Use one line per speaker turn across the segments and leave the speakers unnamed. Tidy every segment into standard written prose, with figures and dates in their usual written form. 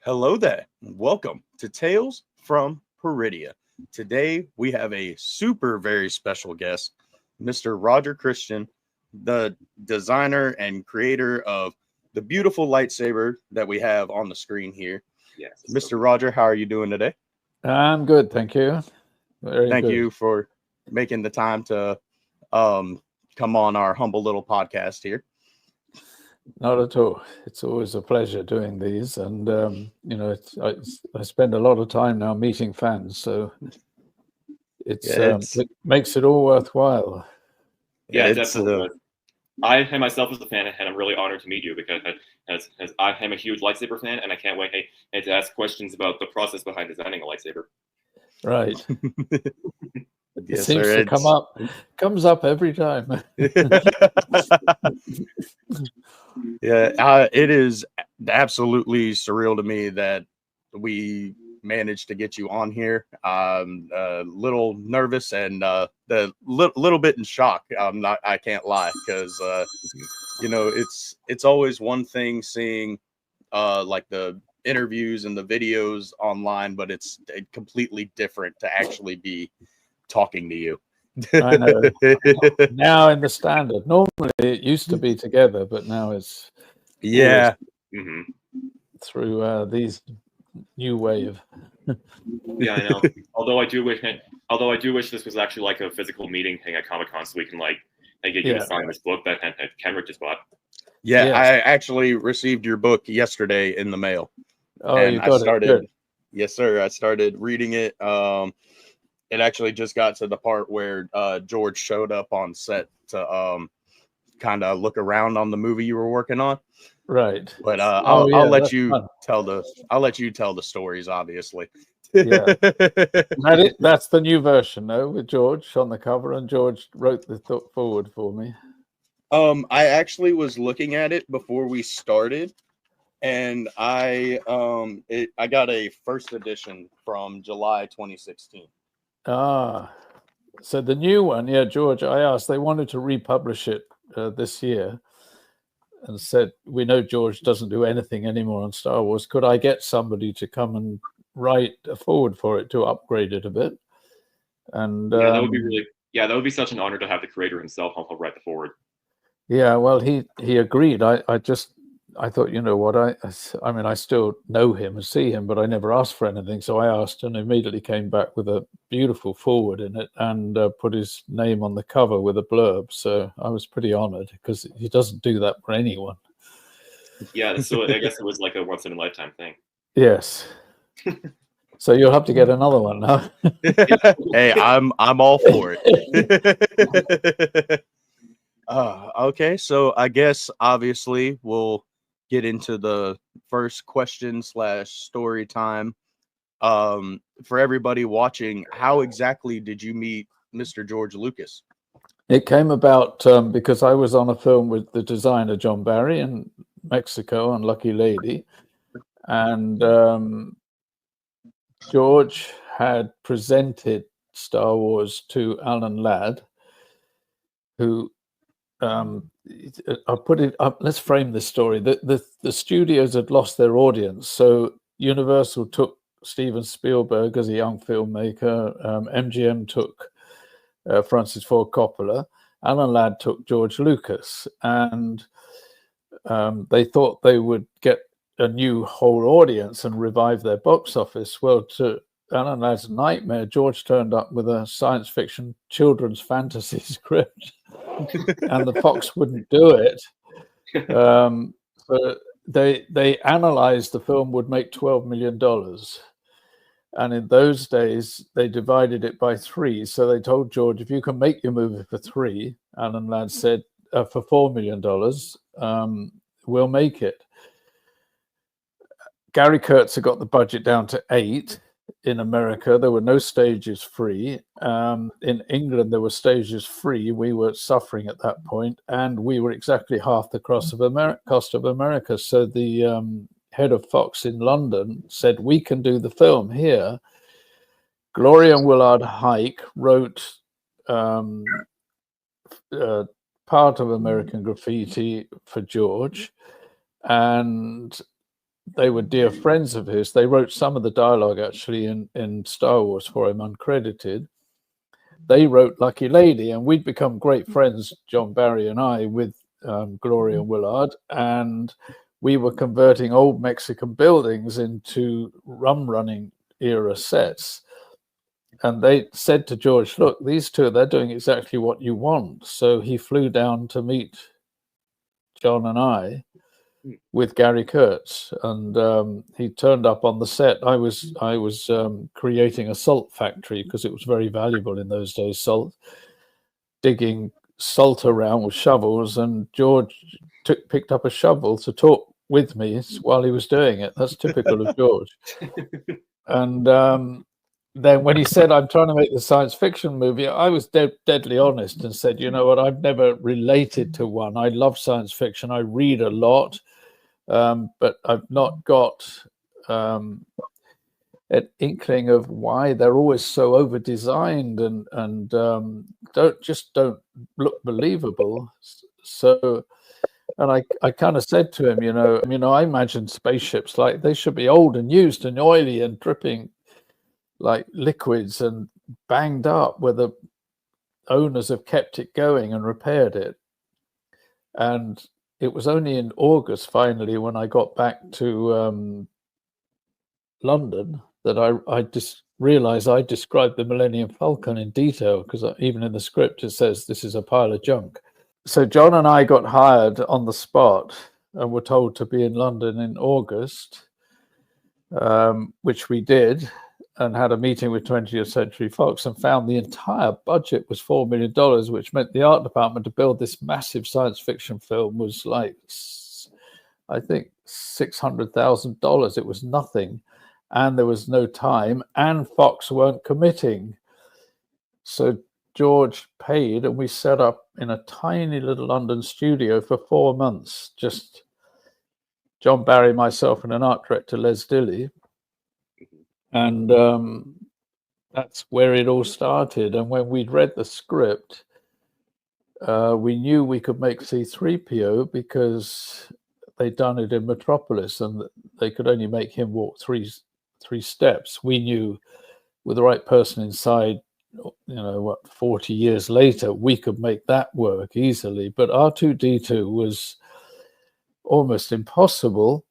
Hello there. Welcome to Tales from Peridia. Today we have a super very special guest, Mr. Roger Christian, the designer and creator of the beautiful lightsaber that we have on the screen here.
Yes,
Mr. Roger, how are you doing today?
I'm good, thank you.
Thank you for making the time to come on our humble little podcast here.
Not at all. It's always a pleasure doing these, and I spend a lot of time now meeting fans, so it makes it all worthwhile.
Yeah, definitely. I myself was a fan, and I'm really honored to meet you because as I am a huge lightsaber fan, and I can't wait to ask questions about the process behind designing a lightsaber.
Right.
Yes,
it seems
sir,
to comes up every time.
Yeah, it is absolutely surreal to me that we managed to get you on here. I'm a little nervous and the little bit in shock. I can't lie, because it's always one thing seeing like the interviews and the videos online, but it's completely different to actually be talking to you.
I know. Now in the standard, normally it used to be together, but now it's through these new wave.
Yeah, I know. Although I do wish this was actually like a physical meeting thing at Comic-Con, so we can get you to sign this book that Kenrick just bought.
Yeah, yes. I actually received your book yesterday in the mail.
Oh, and you got it. Good.
Yes, sir. I started reading it. It actually just got to the part where George showed up on set to kind of look around on the movie you were working on.
Right.
But I'll let you tell the stories, obviously.
Yeah. That's the new version, though, with George on the cover, and George wrote the forward for me.
I actually was looking at it before we started, and I got a first edition from July 2016.
Ah, so the new one, yeah, George, I asked, they wanted to republish it this year, and said, we know George doesn't do anything anymore on Star Wars. Could I get somebody to come and write a forward for it to upgrade it a bit? And
that would be that would be such an honor to have the creator himself help write the forward.
Yeah, well, he agreed. I thought, you know what, I mean, I still know him and see him, but I never asked for anything. So I asked, and immediately came back with a beautiful forward in it, and put his name on the cover with a blurb. So I was pretty honored, because he doesn't do that for anyone.
Yeah, so I guess it was like a once in a lifetime thing.
Yes. So you'll have to get another one now.
Hey, I'm all for it. Okay, so I guess obviously we'll get into the first question / story time. For everybody watching, how exactly did you meet Mr. George Lucas?
It came about because I was on a film with the designer John Barry in Mexico on Lucky Lady, and George had presented Star Wars to Alan Ladd, who I'll put it up. Let's frame this story. The studios had lost their audience, so Universal took Steven Spielberg as a young filmmaker. MGM took Francis Ford Coppola. Alan Ladd took George Lucas, and they thought they would get a new whole audience and revive their box office. Well, to Alan Ladd's nightmare, George turned up with a science fiction children's fantasy script. And the Fox wouldn't do it. So they analyzed the film would make $12 million. And in those days, they divided it by 3. So they told George, if you can make your movie for 3, Alan Ladd said, for $4 million, we'll make it. Gary Kurtzer got the budget down to 8. In America, there were no stages free. In England, there were stages free. We were suffering at that point, and we were exactly half the cost of America. So the head of Fox in London said, we can do the film here. Gloria Willard Hike wrote part of American Graffiti for George, and they were dear friends of his. They wrote some of the dialogue actually in Star Wars for him, uncredited. They wrote Lucky Lady, and we'd become great friends, John Barry and I, with Gloria Willard, and we were converting old Mexican buildings into rum running era sets. And they said to George, look, these two, they're doing exactly what you want. So he flew down to meet John and I with Gary Kurtz, and he turned up on the set. I was creating a salt factory because it was very valuable in those days, salt, digging salt around with shovels, and George picked up a shovel to talk with me while he was doing it. That's typical of George. And then when he said, I'm trying to make the science fiction movie, I was deadly honest and said, you know what, I've never related to one. I love science fiction. I read a lot, but I've not got an inkling of why they're always so over-designed and don't look believable. So, and I kind of said to him, you know, I imagine spaceships like they should be old and used and oily and dripping like liquids and banged up, where the owners have kept it going and repaired it. And it was only in August, finally, when I got back to London, that I just realized I described the Millennium Falcon in detail, because even in the script it says this is a pile of junk. So John and I got hired on the spot and were told to be in London in August, which we did, and had a meeting with 20th Century Fox and found the entire budget was $4 million, which meant the art department to build this massive science fiction film was like, I think, $600,000. It was nothing. And there was no time, and Fox weren't committing. So George paid, and we set up in a tiny little London studio for 4 months, just John Barry, myself, and an art director, Les Dilley. And that's where it all started. And when we'd read the script, we knew we could make C-3PO because they'd done it in Metropolis, and they could only make him walk three steps. We knew with the right person inside, 40 years later, we could make that work easily. But R2-D2 was almost impossible,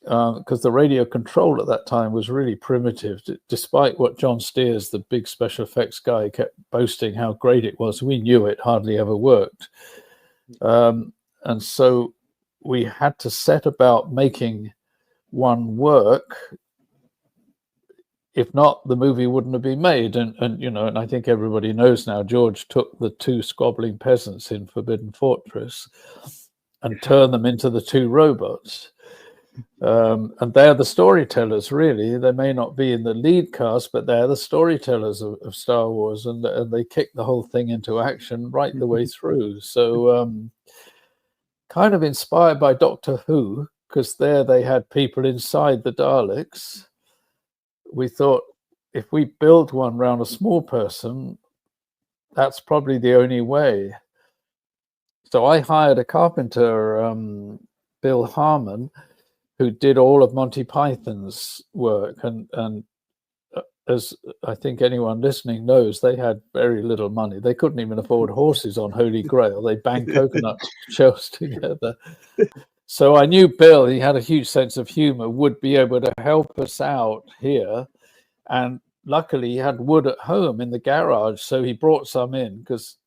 because the radio control at that time was really primitive. Despite what John Steers, the big special effects guy, kept boasting how great it was, we knew it hardly ever worked. And so we had to set about making one work. If not, the movie wouldn't have been made. And I think everybody knows now, George took the two squabbling peasants in Forbidden Fortress and turned them into the two robots. And they're the storytellers, really. They may not be in the lead cast, but they're the storytellers of Star Wars, and they kick the whole thing into action right the way through. So kind of inspired by Doctor Who, because there they had people inside the Daleks. We thought, if we build one around a small person, that's probably the only way. So I hired a carpenter, Bill Harmon, who did all of Monty Python's work. And as I think anyone listening knows, they had very little money. They couldn't even afford horses on Holy Grail. They banged coconut shells together. So I knew Bill, he had a huge sense of humor, would be able to help us out here. And luckily he had wood at home in the garage. So he brought some in, because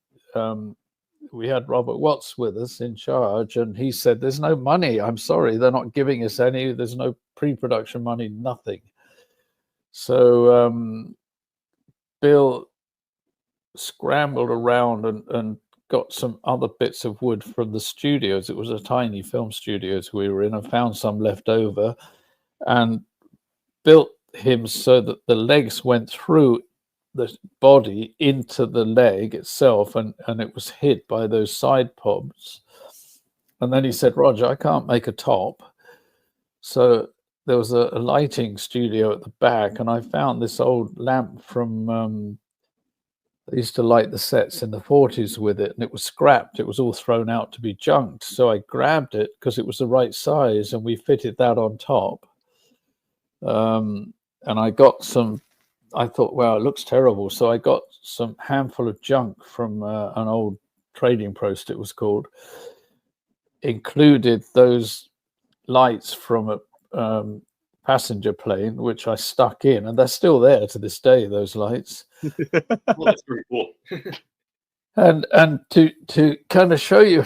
we had Robert Watts with us in charge, and he said, there's no money. I'm sorry, they're not giving us any. There's no pre-production money, nothing. So Bill scrambled around and got some other bits of wood from the studios. It was a tiny film studios we were in, and found some left over, and built him so that the legs went through the body into the leg itself, and it was hid by those side pods. And then he said, Roger, I can't make a top. So there was a lighting studio at the back, and I found this old lamp from They used to light the sets in the 40s with it, and it was scrapped. It was all thrown out to be junked. So I grabbed it because it was the right size, and we fitted that on top. And I got some, I thought, wow, it looks terrible. So I got some handful of junk from an old trading post, it was called, included those lights from a passenger plane, which I stuck in, and they're still there to this day, those lights.
Well, that's pretty cool.
and to kind of show you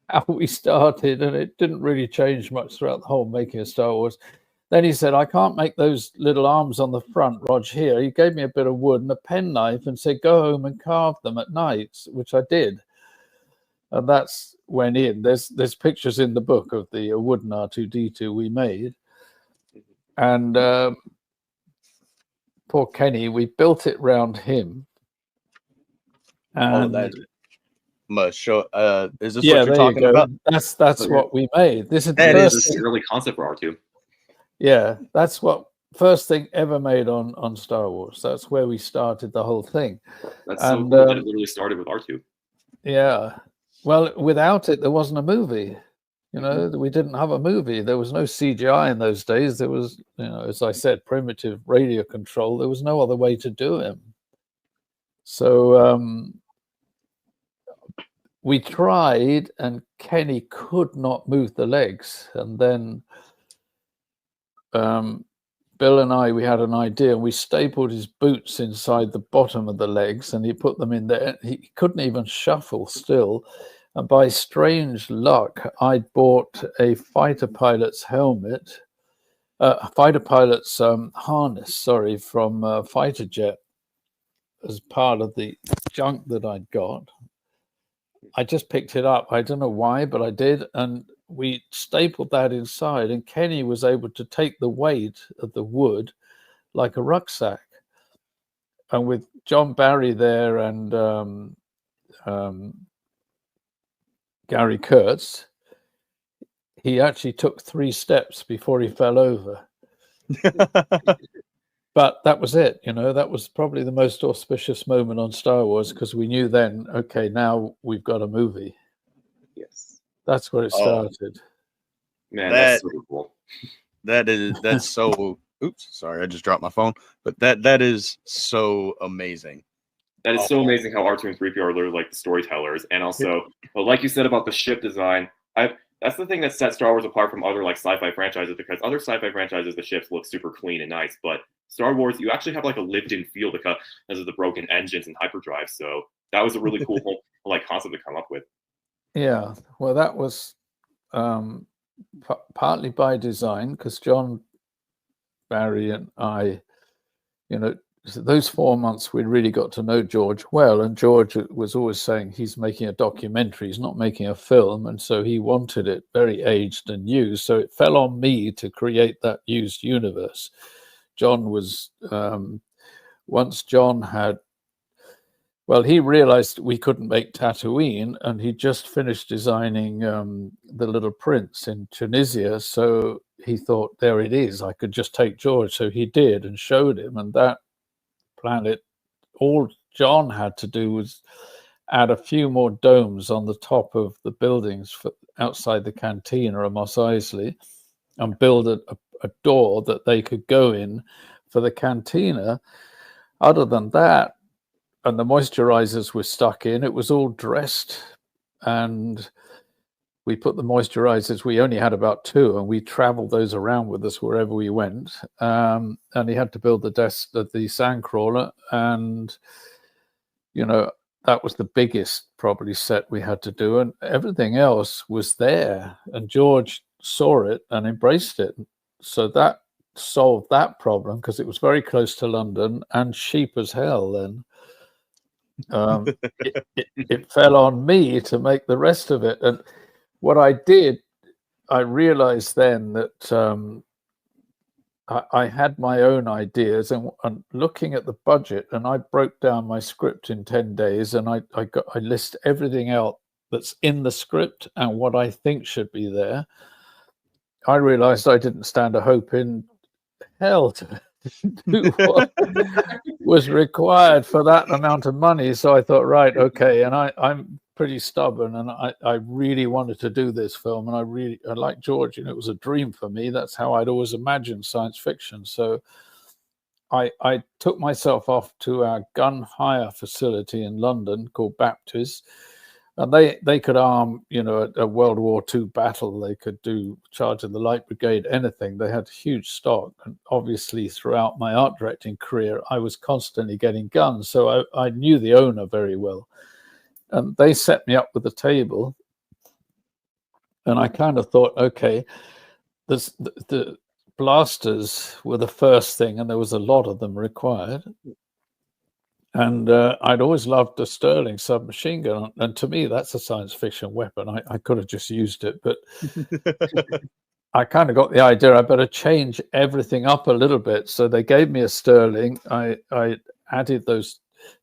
how we started, and it didn't really change much throughout the whole making of Star Wars. Then he said, I can't make those little arms on the front, Rog, here. He gave me a bit of wood and a penknife and said, go home and carve them at night, which I did. And that's went in. There's pictures in the book of the wooden R2-D2 we made. And poor Kenny, we built it round him. And
must show. Is this what you're talking about?
That's what we made. This is
the early concept for R2.
Yeah, that's what first thing ever made on Star Wars. That's where we started the whole thing.
That's so cool that it literally started with R2.
Yeah. Well, without it, there wasn't a movie. You know, we didn't have a movie. There was no CGI in those days. There was, you know, as I said, primitive radio control. There was no other way to do him. So we tried, and Kenny could not move the legs. And then Bill and I, we had an idea. We stapled his boots inside the bottom of the legs, and he put them in there. He couldn't even shuffle still. And by strange luck, I'd bought a fighter pilot's helmet, fighter pilot's harness, sorry, from Fighter Jet as part of the junk that I'd got. I just picked it up. I don't know why, but I did. And we stapled that inside, and Kenny was able to take the weight of the wood like a rucksack. And with John Barry there and Gary Kurtz, he actually took 3 steps before he fell over. But that was it, you know. That was probably the most auspicious moment on Star Wars, because we knew then, okay, now we've got a movie.
Yes,
that's where it started.
Man, that's so cool.
That's so. Oops, sorry, I just dropped my phone. But that is so amazing.
That is so amazing how R2 and 3PO are literally like the storytellers, and also, well, like you said about the ship design, that's the thing that sets Star Wars apart from other like sci-fi franchises, because other sci-fi franchises, the ships look super clean and nice, but Star Wars, you actually have like a lived-in feel because of the broken engines and hyperdrive. So that was a really cool whole like concept to come up with.
Yeah, well, that was partly by design, because John Barry and I, you know, those 4 months we really got to know George well, and George was always saying he's making a documentary, he's not making a film, and so he wanted it very aged and used. So it fell on me to create that used universe. John was once John had, well, he realized we couldn't make Tatooine, and he just finished designing the Little Prince in Tunisia. So he thought, there it is, I could just take George. So he did and showed him, and that planet, all John had to do was add a few more domes on the top of the buildings for outside the cantina of Mos Eisley, and build a door that they could go in for the cantina. Other than that, and the moisturizers were stuck in, it was all dressed, and we put the moisturizers, we only had about 2, and we traveled those around with us wherever we went. And he had to build the desk of the sandcrawler, and you know, that was the biggest probably set we had to do, and everything else was there, and George saw it and embraced it. So that solved that problem, because it was very close to London and cheap as hell then. It fell on me to make the rest of it. And what I did, I realized then that I had my own ideas, and looking at the budget, and I broke down my script in 10 days, and I list everything out that's in the script and what I think should be there. I realized I didn't stand a hope in hell to do was required for that amount of money. So I thought, right, okay. And I'm pretty stubborn, and I really wanted to do this film, and I like George, it was a dream for me. That's how I'd always imagined science fiction. So I took myself off to our gun hire facility in London called Baptist, and they could arm, a World War II battle. They could do Charge of the Light Brigade, anything. They had huge stock. And obviously, throughout my art directing career, I was constantly getting guns. So I knew the owner very well. And they set me up with a table. And I kind of thought, okay, the blasters were the first thing, and there was a lot of them required. And I'd always loved the Sterling submachine gun, and to me, that's a science fiction weapon. I could have just used it, but I kind of got the idea I better change everything up a little bit. So they gave me a Sterling. I added those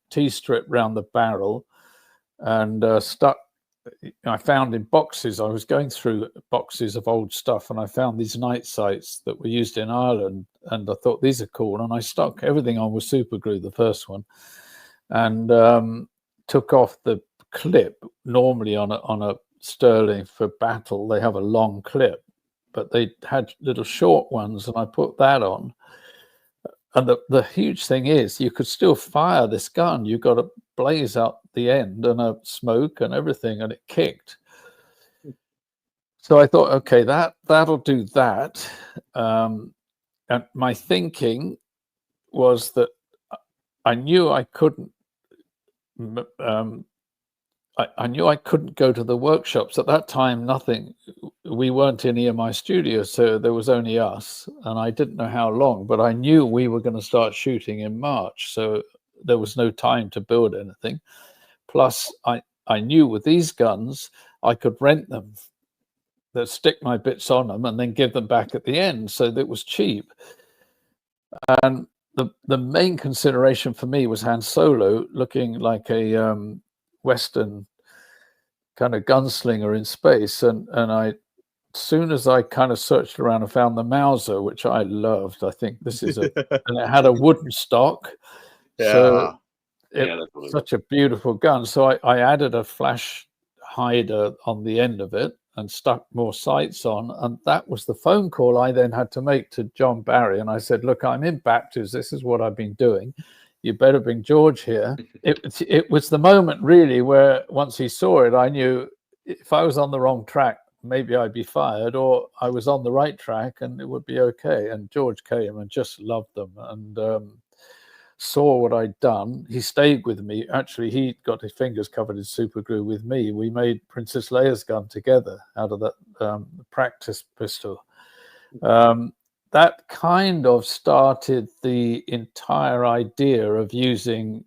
T-strip round the barrel and I found in boxes, I was going through boxes of old stuff, and I found these night sights that were used in Ireland, and I thought, these are cool. And I stuck everything on with super glue, the first one, and took off the clip. Normally on a Sterling for battle, they have a long clip, but they had little short ones, and I put that on. And the huge thing is, you could still fire this gun. You got a blaze out the end and a smoke and everything, and it kicked. So I thought, okay, that'll do that. And my thinking was that I knew I couldn't. I knew I couldn't go to the workshops at that time. We weren't in EMI studio, so there was only us, and I didn't know how long, but I knew we were going to start shooting in March, so there was no time to build anything. Plus, I knew with these guns I could rent them, stick my bits on them, and then give them back at the end, so that it was cheap. And the main consideration for me was Han Solo, looking like a Western kind of gunslinger in space, and as soon as I kind of searched around and found the Mauser, which I loved. I think this is and it had a wooden stock.
Yeah.
So it's such a beautiful gun. So I added a flash hider on the end of it and stuck more sights on, and that was the phone call I then had to make to John Barry. And I said, look, I'm in Baptist, this is what I've been doing, you better bring George here. It was the moment really where once he saw it, I knew if I was on the wrong track, maybe I'd be fired, or I was on the right track and it would be okay. And George came and just loved them and saw what I'd done. He stayed with me. Actually, he got his fingers covered in super glue with me. We made Princess Leia's gun together out of that practice pistol. That kind of started the entire idea of using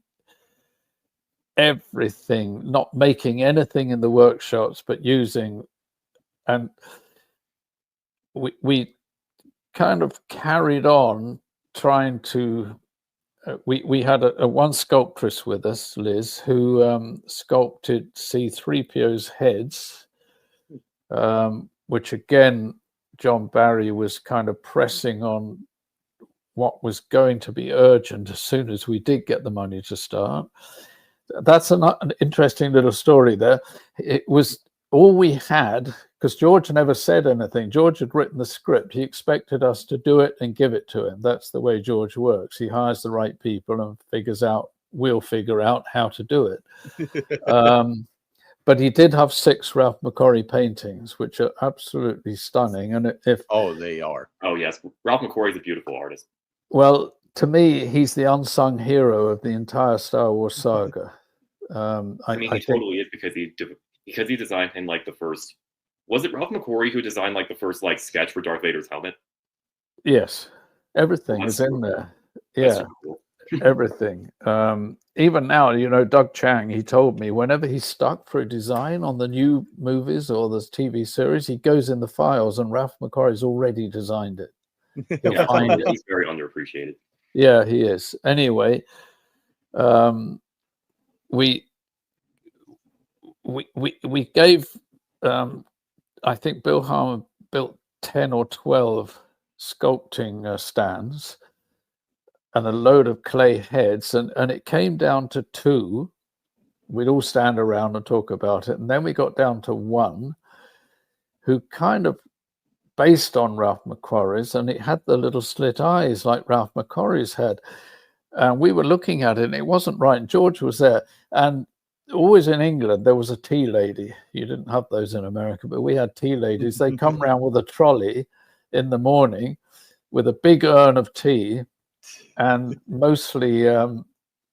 everything, not making anything in the workshops, but using, and we kind of carried on trying to, we had a one sculptress with us, Liz, who sculpted C-3PO's heads, which again, John Barry was kind of pressing on what was going to be urgent as soon as we did get the money to start. That's an interesting little story there. It was all we had, because George never said anything. George had written the script. He expected us to do it and give it to him. That's the way George works. He hires the right people and we'll figure out how to do it. But he did have 6 Ralph McQuarrie paintings, which are absolutely stunning. And
they are.
Oh yes, Ralph McQuarrie is a beautiful artist.
Well, to me, he's the unsung hero of the entire Star Wars saga.
I mean, he totally is, because he designed him like the first. Was it Ralph McQuarrie who designed like the first like sketch for Darth Vader's helmet?
Yes, everything is in there. Yeah, cool. Everything. Even now, Doug Chang, he told me whenever he's stuck for a design on the new movies or the TV series, he goes in the files and Ralph McQuarrie's already designed it.
Yeah, find it. He's very underappreciated.
Yeah, he is. Anyway, we gave, I think Bill Harmer built 10 or 12 sculpting stands, and a load of clay heads, and it came down to 2. We'd all stand around and talk about it, and then we got down to 1 who kind of based on Ralph McQuarrie's, and it had the little slit eyes like Ralph McQuarrie's had. And we were looking at it, and it wasn't right. And George was there, and always in England there was a tea lady. You didn't have those in America, but we had tea ladies. They come round with a trolley in the morning with a big urn of tea and mostly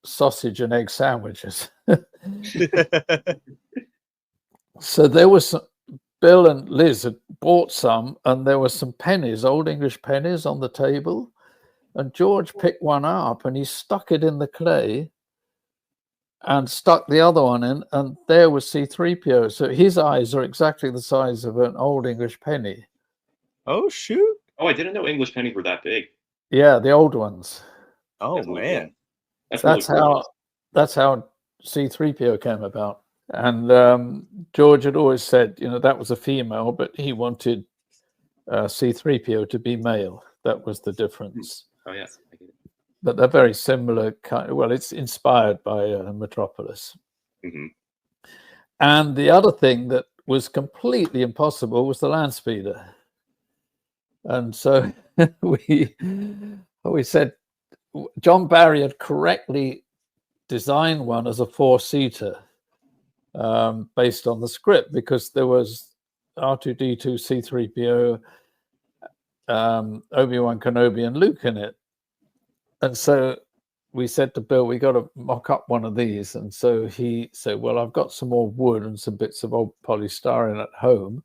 sausage and egg sandwiches. So there was Bill and Liz had bought some, and there were some pennies, old English pennies on the table. And George picked one up and he stuck it in the clay and stuck the other one in, and there was C-3PO. So his eyes are exactly the size of an old English penny.
Oh, shoot.
Oh, I didn't know English pennies were that big.
Yeah, the old ones.
Oh,
That's really
man.
cool.
That's how C-3PO came about. And George had always said, that was a female, but he wanted C-3PO to be male. That was the difference.
Oh, yes. I get it.
But they're very similar. Well, it's inspired by Metropolis.
Mm-hmm.
And the other thing that was completely impossible was the land speeder. And so we said John Barry had correctly designed one as a 4-seater based on the script, because there was R2-D2, C-3PO, Obi-Wan Kenobi and Luke in it. And so we said to Bill, we got to mock up one of these. And so he said, well, I've got some more wood and some bits of old polystyrene at home.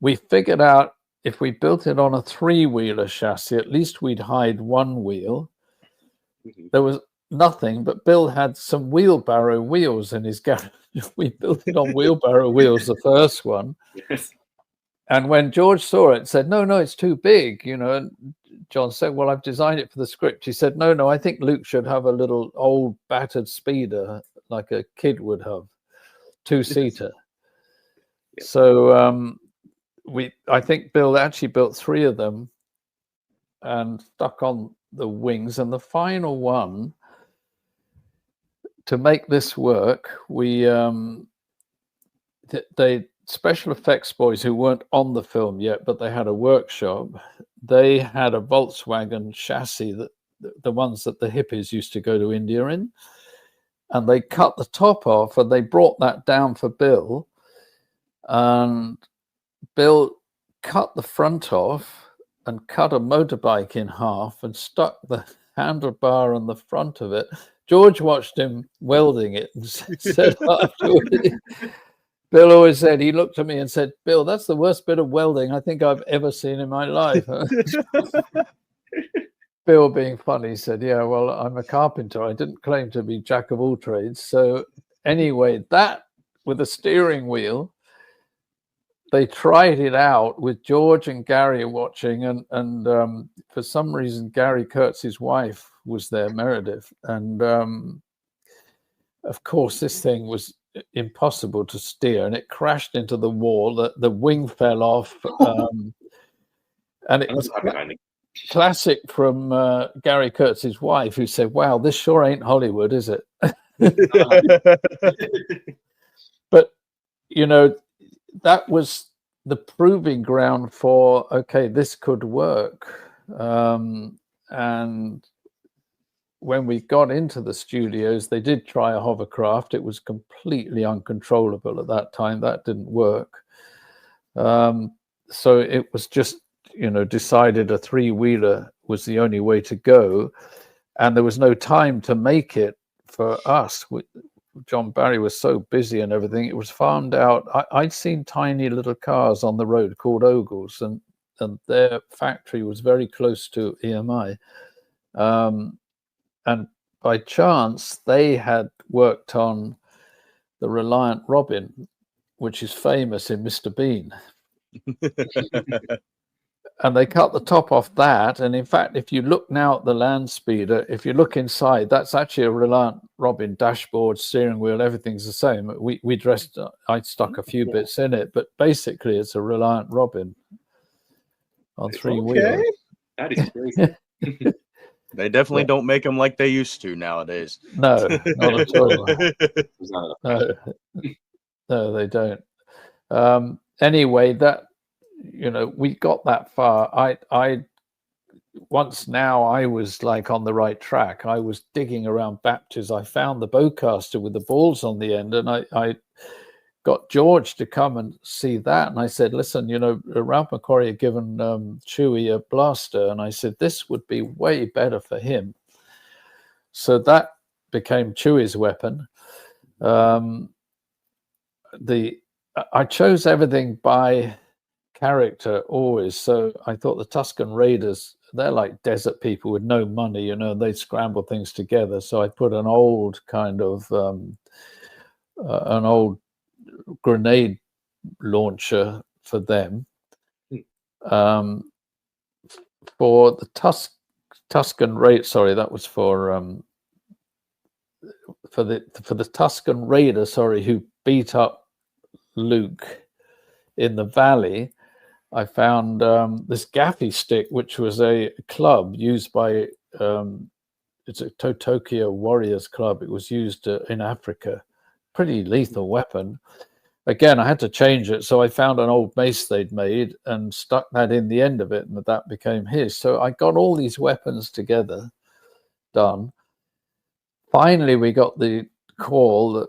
We figured out if we built it on a 3-wheeler chassis, at least we'd hide 1 wheel.
Mm-hmm.
There was nothing, but Bill had some wheelbarrow wheels in his garage. We built it on wheelbarrow wheels, the first one.
Yes.
And when George saw it, said, no, it's too big, and John said, well, I've designed it for the script. He said, no, I think Luke should have a little old battered speeder like a kid would have, 2-seater.
Yeah.
So I think Bill actually built 3 of them and stuck on the wings. And the final one, to make this work, they special effects boys who weren't on the film yet, but they had a workshop. They had a Volkswagen chassis, that the ones that the hippies used to go to India in, and they cut the top off and they brought that down for Bill. And Bill cut the front off and cut a motorbike in half and stuck the handlebar on the front of it. George watched him welding it and said afterwards, Bill always said, he looked at me and said, Bill, that's the worst bit of welding I think I've ever seen in my life. Bill, being funny, said, yeah, well, I'm a carpenter. I didn't claim to be jack of all trades. So anyway, that with a steering wheel, they tried it out with George and Gary watching. And for some reason, Gary Kurtz's wife was there, Meredith. And of course, this thing was impossible to steer, and it crashed into the wall. The wing fell off, and it was classic from Gary Kurtz's wife, who said, wow, this sure ain't Hollywood, is it? But that was the proving ground for, okay, this could work. And when we got into the studios, they did try a hovercraft. It was completely uncontrollable at that time. That didn't work. So it was just, decided a 3-wheeler was the only way to go. And there was no time to make it for us. John Barry was so busy and everything. It was farmed out. I'd seen tiny little cars on the road called Ogles, and their factory was very close to EMI. And by chance, they had worked on the Reliant Robin, which is famous in Mr. Bean. And they cut the top off that. And in fact, if you look now at the land speeder, if you look inside, that's actually a Reliant Robin dashboard, steering wheel, everything's the same. We dressed, I stuck a few bits in it, but basically it's a Reliant Robin on 3 wheels.
That is crazy.
They definitely
Yeah.
don't make them like they used to nowadays.
No, not at all.
There's not enough.
No, they don't. Anyway, that, you know, we got that far. I once now I was like on the right track. I was digging around Baptist. I found the bowcaster with the balls on the end, and I got George to come and see that. And I said, listen, you know, Ralph McQuarrie had given Chewie a blaster, and I said this would be way better for him. So that became Chewie's weapon. I chose everything by character always. So I thought the Tusken Raiders, they're like desert people with no money, you know, they'd scramble things together. So I put an old kind of an old grenade launcher for them. For the Tusken Raider, sorry, that was for the Tusken Raider, sorry, who beat up Luke in the valley. I found this gaffy stick, which was a club used by it's a Tokyo Warriors club. It was used in Africa. Pretty lethal weapon. Again, I had to change it, so I found an old mace they'd made and stuck that in the end of it, and that became his. So I got all these weapons together, done. Finally, we got the call that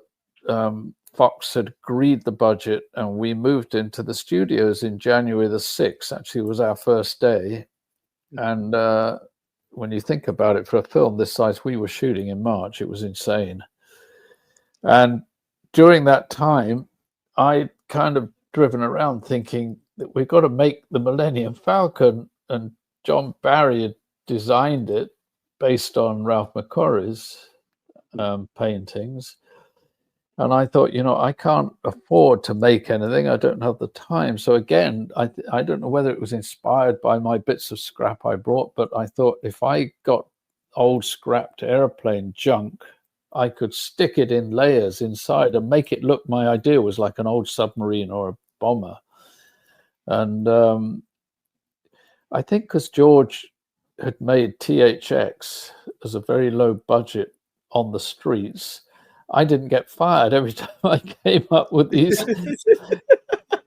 Fox had agreed the budget, and we moved into the studios in January the 6th. Actually, it was our first day. And when you think about it, for a film this size, we were shooting in March. It was insane. And during that time, I kind of driven around thinking that we've got to make the Millennium Falcon, and John Barry had designed it based on Ralph McQuarrie's paintings. And I thought, you know, I can't afford to make anything. I don't have the time. So again, I don't know whether it was inspired by my bits of scrap I brought, but I thought if I got old scrapped airplane junk, I could stick it in layers inside and make it look, my idea was like an old submarine or a bomber. And I think because George had made THX as a very low budget on the streets, I didn't get fired every time I came up with these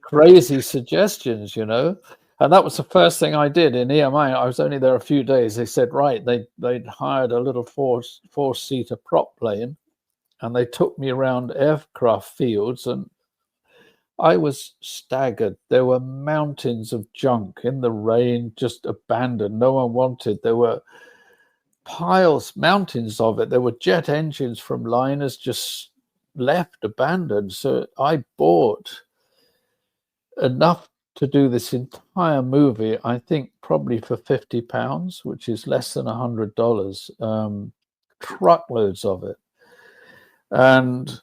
crazy suggestions, you know. And that was the first thing I did in EMI. I was only there a few days. They said, right, they'd hired a little four-seater prop plane, and they took me around aircraft fields, and I was staggered. There were mountains of junk in the rain, just abandoned. No one wanted. There were piles, mountains of it. There were jet engines from liners just left abandoned. So I bought enough to do this entire movie, I think probably for £50, which is less than $100, truckloads of it. And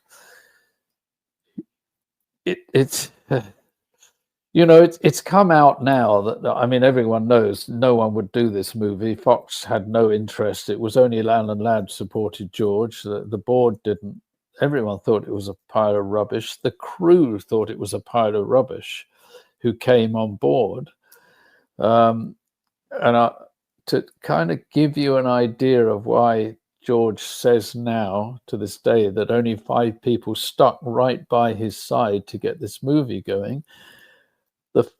it's you know, it's come out now that, I mean, everyone knows no one would do this movie. Fox had no interest. It was only Alan Ladd supported George. The board didn't. Everyone thought it was a pile of rubbish. The crew thought it was a pile of rubbish who came on board. And to kind of give you an idea of why George says now to this day that only 5 people stuck right by his side to get this movie going. The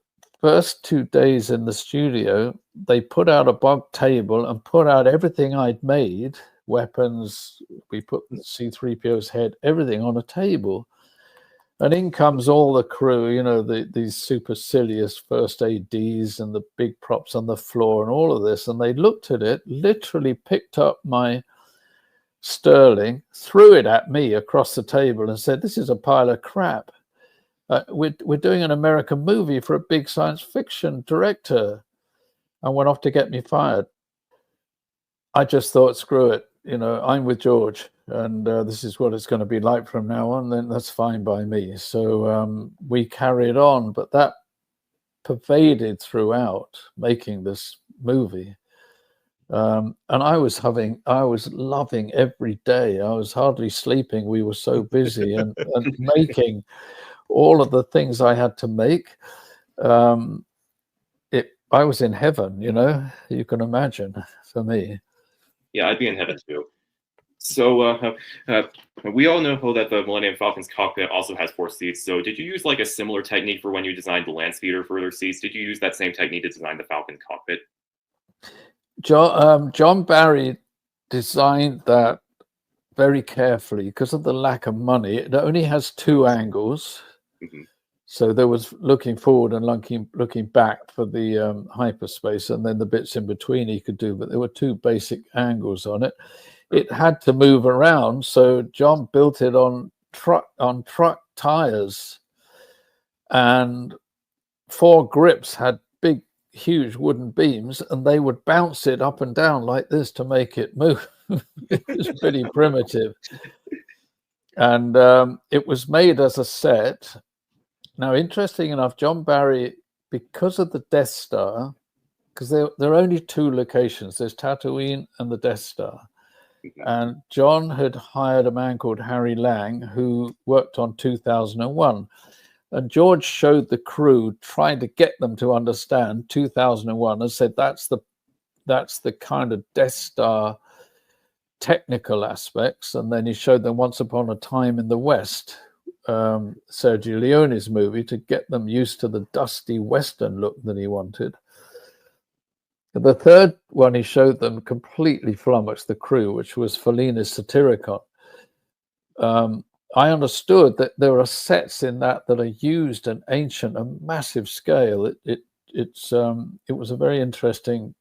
first 2 days in the studio, they put out a bog table and put out everything I'd made, weapons, we put C-3PO's head, everything on a table. And in comes all the crew, you know, these supercilious first ADs and the big props on the floor and all of this. And they looked at it, literally picked up my Sterling, threw it at me across the table and said, "This is a pile of crap. We're doing an American movie for a big science fiction director," and went off to get me fired. I just thought, screw it, you know, I'm with George, and this is what it's going to be like from now on. Then that's fine by me. So we carried on, but that pervaded throughout making this movie. And I was loving every day. I was hardly sleeping. We were so busy and making all of the things I had to make. I was in heaven, you know, you can imagine, for me.
Yeah, I'd be in heaven too. So we all know that the Millennium Falcon's cockpit also has 4 seats. So did you use like a similar technique for when you designed the land speeder for their seats? Did you use that same technique to design the Falcon cockpit?
John Barry designed that very carefully because of the lack of money. It only has 2 angles.
Mm-hmm.
So there was looking forward and looking back for the hyperspace, and then the bits in between he could do. But there were 2 basic angles on it. It had to move around, so John built it on truck tires, and 4 grips had big, huge wooden beams, and they would bounce it up and down like this to make it move. It was pretty primitive, and it was made as a set. Now, interesting enough, John Barry, because of the Death Star, because there are only 2 locations, there's Tatooine and the Death Star. And John had hired a man called Harry Lang who worked on 2001. And George showed the crew, trying to get them to understand 2001, and said that's the kind of Death Star technical aspects. And then he showed them Once Upon a Time in the West, Sergio Leone's movie, to get them used to the dusty Western look that he wanted. The third one he showed them completely flummoxed the crew, which was Fellini's Satyricon. I understood that there are sets in that are used an ancient and massive scale. It was a very interesting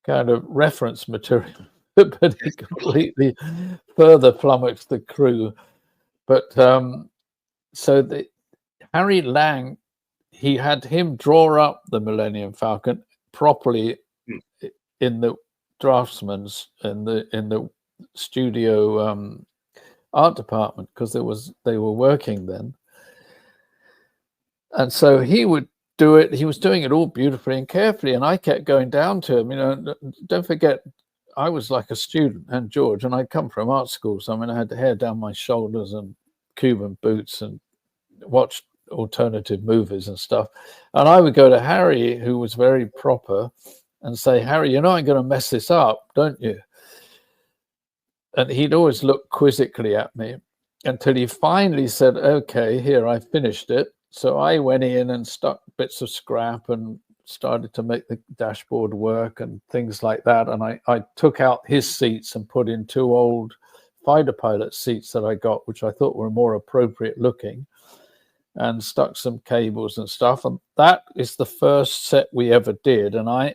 kind of reference material, but it completely further flummoxed the crew. But so Harry Lang, he had him draw up the Millennium Falcon properly in the draftsman's in the studio art department, because they were working then, and so he would do it. He was doing it all beautifully and carefully, and I kept going down to him. Don't forget, I was like a student, and George, and I'd come from art school, so I had the hair down my shoulders and Cuban boots and watched alternative movies and stuff. And I would go to Harry, who was very proper, and say, Harry, I'm going to mess this up, don't you? And he'd always look quizzically at me until he finally said, okay, here, I finished it. So I went in and stuck bits of scrap and started to make the dashboard work and things like that. And I took out his seats and put in 2 old fighter pilot seats that I got, which I thought were more appropriate looking, and stuck some cables and stuff. And that is the first set we ever did. And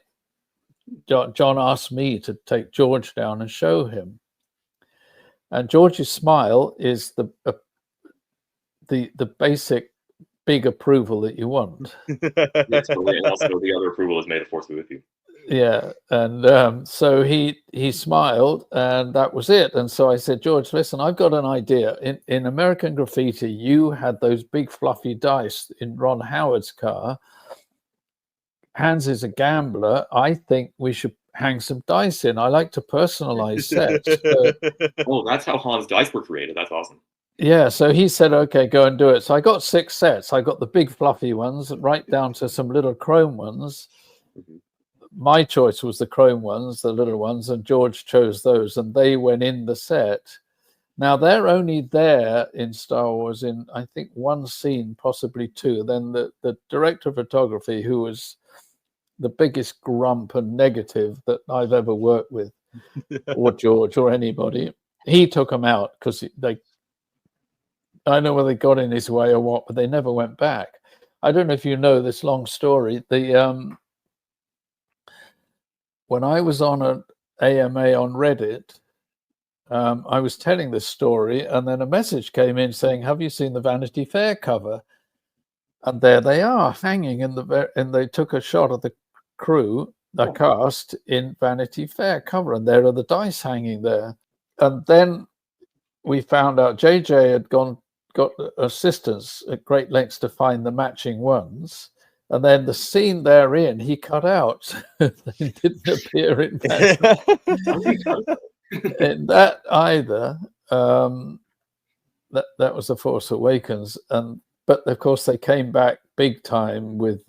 John asked me to take George down and show him. And George's smile is the basic big approval that you want.
Yes, and also the other approval is, may the force be with you.
Yeah, and so he smiled, and that was it. And so I said, George, listen, I've got an idea. In American Graffiti, you had those big fluffy dice in Ron Howard's car. Hans is a gambler. I think we should hang some dice in. I like to personalize sets.
Oh, that's how Hans' dice were created. That's awesome.
Yeah, so he said, okay, go and do it. So I got 6 sets. I got the big fluffy ones, right down to some little chrome ones.
Mm-hmm.
My choice was the chrome ones, the little ones, and George chose those, and they went in the set. Now, they're only there in Star Wars in, I think, 1 scene, possibly 2. Then the director of photography, who was the biggest grump and negative that I've ever worked with, or George or anybody, he took them out because I don't know whether they got in his way or what, but they never went back. I don't know if you know this long story. When I was on an AMA on Reddit, I was telling this story, and then a message came in saying, have you seen the Vanity Fair cover? And there they are, hanging and they took a shot of the crew, the cast, in Vanity Fair cover, and there are the dice hanging there. And then we found out JJ had got assistants at great lengths to find the matching ones. And then the scene they're in, he cut out. They didn't appear in that either. That was The Force Awakens. But of course, they came back big time with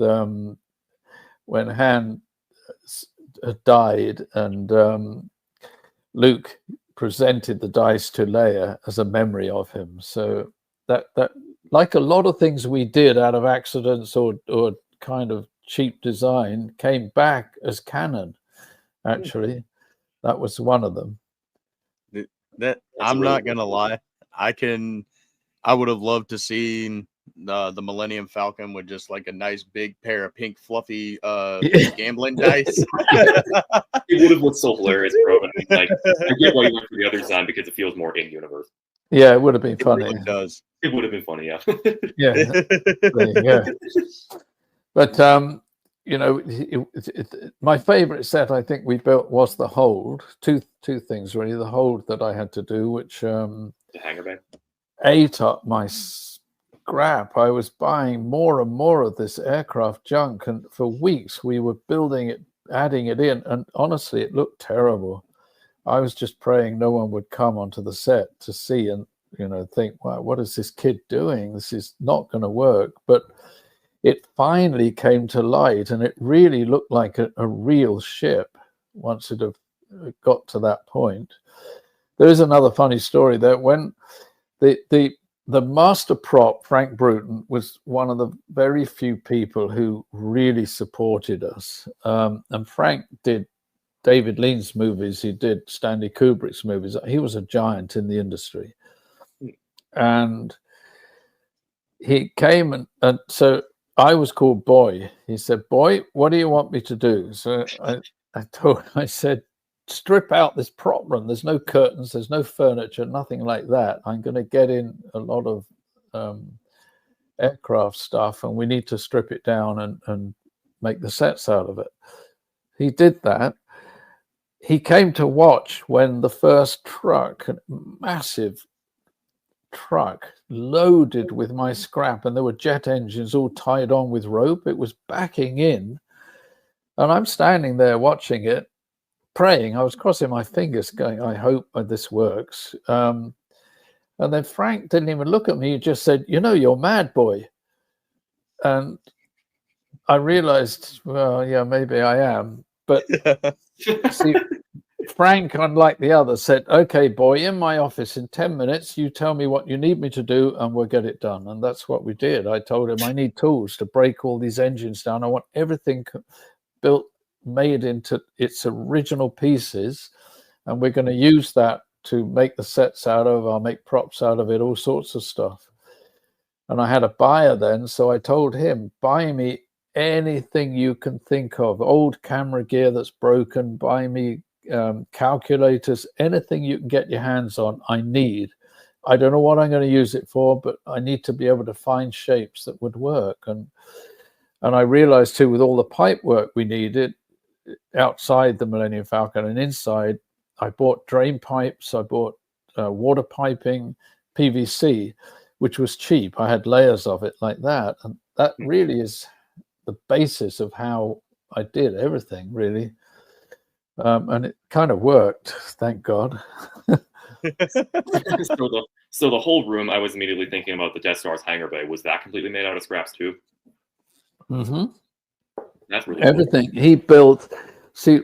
when Han had died, and Luke presented the dice to Leia as a memory of him. So that like a lot of things we did out of accidents or kind of cheap design came back as canon. Actually, that was one of them.
That I'm really not gonna lie. I would have loved to see the Millennium Falcon with just like a nice big pair of pink fluffy gambling dice.
It would have looked so hilarious, bro. Like, I get why you went for the other design because it feels more in universe.
Yeah, it would have been funny.
It really does.
It would have been funny, yeah.
Yeah, there you go. But you know, my favorite set I think we built was the Hold. Two things really. The Hold that I had to do, which
the hangar bay
ate up my scrap. I was buying more and more of this aircraft junk, and for weeks we were building it, adding it in, and honestly, it looked terrible. I was just praying no one would come onto the set to see and, you know, think, wow, what is this kid doing? This is not going to work. But it finally came to light, and it really looked like a real ship once it had got to that point. There is another funny story there. When the master prop, Frank Bruton, was one of the very few people who really supported us. And Frank did David Lean's movies. He did Stanley Kubrick's movies. He was a giant in the industry. And he came and so I was called Boy. He said, "Boy, what do you want me to do?" So I said, "Strip out this prop room. There's no curtains, there's no furniture, nothing like that. I'm going to get in a lot of aircraft stuff, and we need to strip it down and make the sets out of it." He did that. He came to watch when the first truck, a massive truck loaded with my scrap, and there were jet engines all tied on with rope. It was backing in, and I'm standing there watching it, praying. I was crossing my fingers going, I hope this works. And then Frank didn't even look at me. He just said, "You know, you're mad, Boy." And I realized, well, yeah, maybe I am. But see, Frank, unlike the others, said, "Okay, Boy, in my office in 10 minutes, you tell me what you need me to do and we'll get it done." And that's what we did. I told him, I need tools to break all these engines down. I want everything built, made into its original pieces, and we're going to use that to make the sets out of. I'll make props out of it, all sorts of stuff. And I had a buyer then, so I told him, "Buy me anything you can think of, old camera gear that's broken, buy me calculators, anything you can get your hands on. I need. I don't know what I'm going to use it for, but I need to be able to find shapes that would work." And I realized too, with all the pipe work we needed outside the Millennium Falcon and inside, I bought drain pipes, I bought water piping, PVC, which was cheap. I had layers of it like that. And that really is the basis of how I did everything, really. And it kind of worked, thank God.
So the whole room, I was immediately thinking about the Death Star's hangar bay. Was that completely made out of scraps too?
Mm-hmm.
That's really
everything cool. He built. See,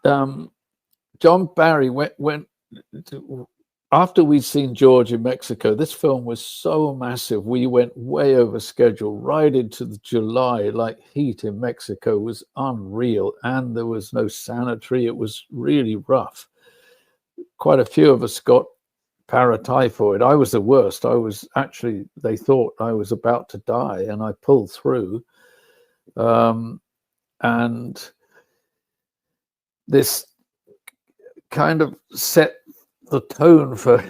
John Barry went to, after we'd seen George in Mexico. This film was so massive. We went way over schedule, right into the July, like heat in Mexico was unreal, and there was no sanitary. It was really rough. Quite a few of us got paratyphoid. I was the worst. I was actually, they thought I was about to die, and I pulled through. And this kind of set the tone for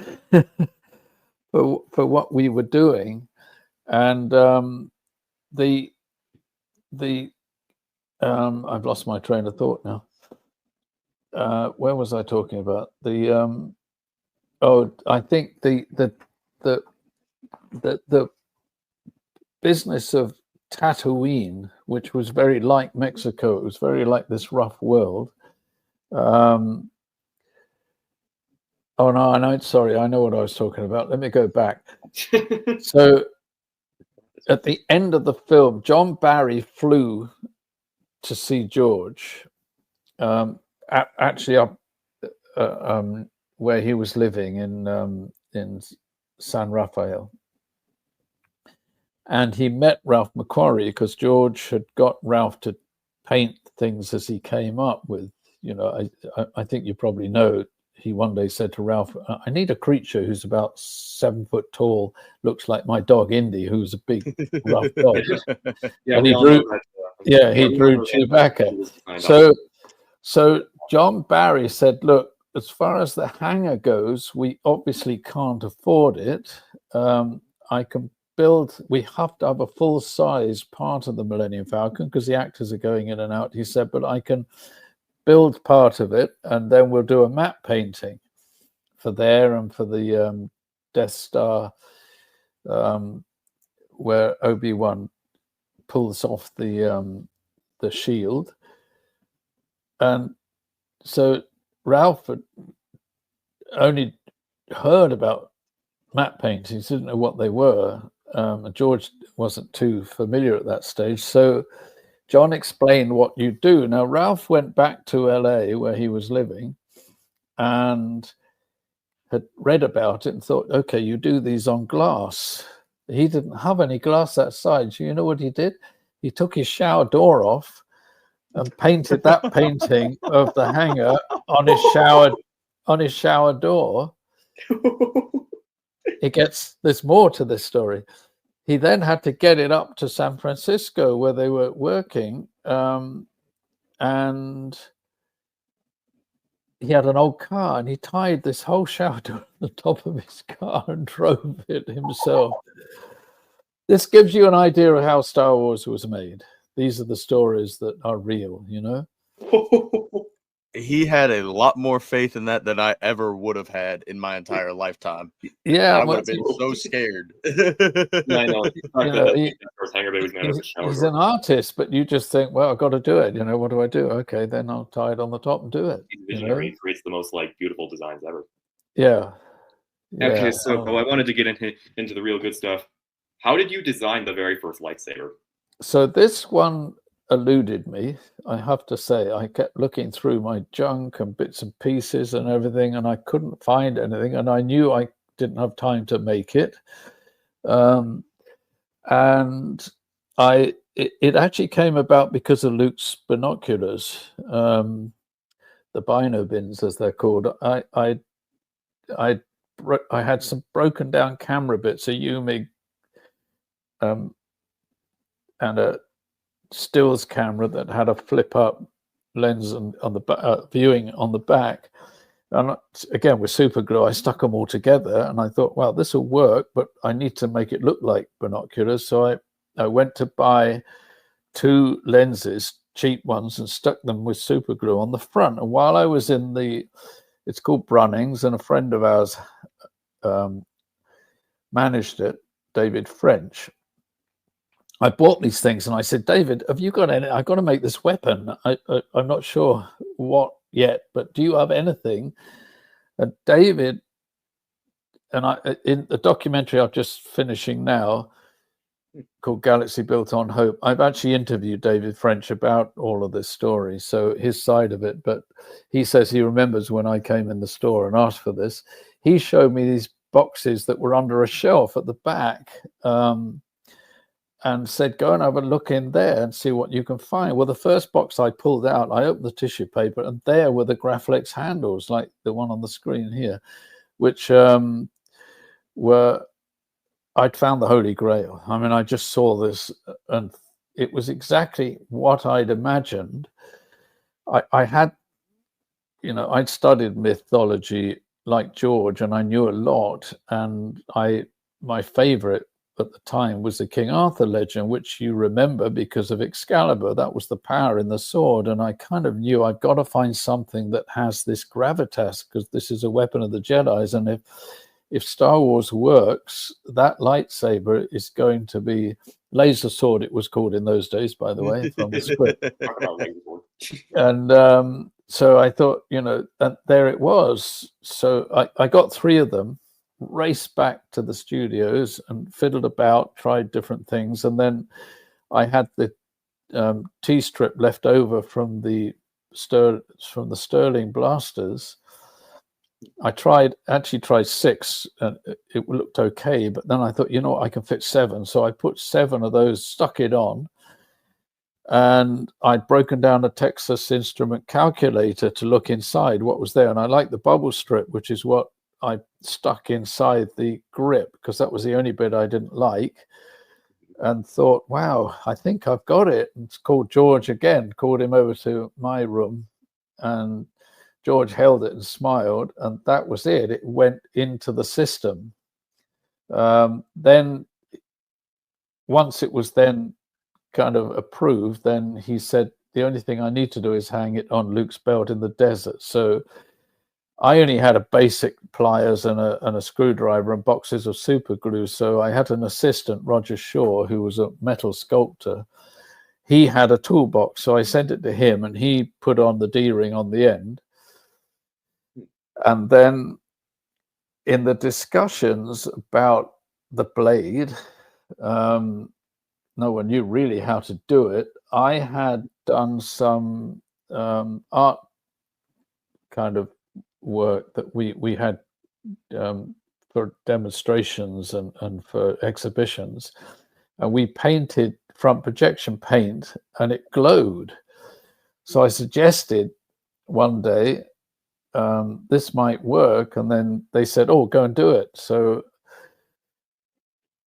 for what we were doing. And I've lost my train of thought now. Where was I talking about? I think the business of Tatooine, which was very like Mexico, it was very like this rough world. Oh no, sorry, I know what I was talking about. Let me go back. So at the end of the film, John Barry flew to see George. Actually, where he was living in San Rafael. And he met Ralph McQuarrie because George had got Ralph to paint things as he came up with. You know, I think you probably know, he one day said to Ralph, I need a creature who's about 7 foot tall, looks like my dog Indy, who's a big, rough dog. And he drew, he drew Chewbacca. So John Barry said, look, as far as the hangar goes, we obviously can't afford it. I can build, we have to have a full-size part of the Millennium Falcon because the actors are going in and out, he said, but I can build part of it, and then we'll do a map painting for there and for the Death Star, where Obi-Wan pulls off the shield. And so Ralph had only heard about map paintings, didn't know what they were. George wasn't too familiar at that stage. So John explained what you do. Now, Ralph went back to LA where he was living and had read about it and thought, okay, you do these on glass. He didn't have any glass that size. You know what he did? He took his shower door off and painted that painting of the hangar on his shower door. There's more to this story. He then had to get it up to San Francisco where they were working, and he had an old car, and he tied this whole shower door to the top of his car and drove it himself. This gives you an idea of how Star Wars was made. These are the stories that are real, you know?
He had a lot more faith in that than I ever would have had in my entire lifetime.
Yeah,
I would have been so scared.
I know.
He's an artist, but you just think, well, I've got to do it. You know, what do I do? Okay, then I'll tie it on the top and do it.
Visionary creates the most beautiful designs ever.
Yeah.
Okay, so I wanted to get into the real good stuff. How did you design the very first lightsaber?
So this one eluded me, I have to say. I kept looking through my junk and bits and pieces and everything, and I couldn't find anything, and I knew I didn't have time to make it. And it actually came about because of Luke's binoculars, the bino bins as they're called. I had some broken down camera bits, a UMIG and a stills camera that had a flip up lens on the viewing on the back, and again with super glue I stuck them all together, and I thought, well, this will work, but I need to make it look like binoculars. So I went to buy 2 lenses, cheap ones, and stuck them with super glue on the front. And while I was in it's called Brunnings, and a friend of ours managed it, David French, I bought these things, and I said, David, have you got any? I've got to make this weapon. I'm not sure what yet, but do you have anything? And David, and in the documentary I'm just finishing now called Galaxy Built on Hope, I've actually interviewed David French about all of this story, so his side of it. But he says he remembers when I came in the store and asked for this. He showed me these boxes that were under a shelf at the back, and said, go and have a look in there and see what you can find. Well, the first box I pulled out, I opened the tissue paper, and there were the Graflex handles, like the one on the screen here, which were, I'd found the Holy Grail. I mean, I just saw this, and it was exactly what I'd imagined. I had, you know, I'd studied mythology like George, and I knew a lot, and my favorite at the time was the King Arthur legend, which you remember because of Excalibur. That was the power in the sword, and I kind of knew I've got to find something that has this gravitas, because this is a weapon of the Jedis, and if Star Wars works, that lightsaber is going to be laser sword, it was called in those days, by the way, from the script. And so I thought, you know, and there it was. So I got 3 of them, raced back to the studios and fiddled about, tried different things, and then I had the T-strip left over from the Sterling blasters, actually tried 6, and it looked okay. But then I thought, you know what, I can fit 7. So I put 7 of those, stuck it on, and I'd broken down a Texas Instrument calculator to look inside what was there. And I liked the bubble strip, which is what I stuck inside the grip, because that was the only bit I didn't like. And thought, wow, I think I've got it. And called George again, called him over to my room, and George held it and smiled, and that was it. It went into the system. Then once it was then kind of approved, then he said, the only thing I need to do is hang it on Luke's belt in the desert. So I only had a basic pliers and a screwdriver and boxes of super glue. So I had an assistant, Roger Shaw, who was a metal sculptor. He had a toolbox, so I sent it to him, and he put on the D-ring on the end. And then in the discussions about the blade, no one knew really how to do it. I had done some art kind of work that we had for demonstrations and for exhibitions. And we painted front projection paint, and it glowed. So I suggested one day, this might work, and then they said, oh, go and do it. So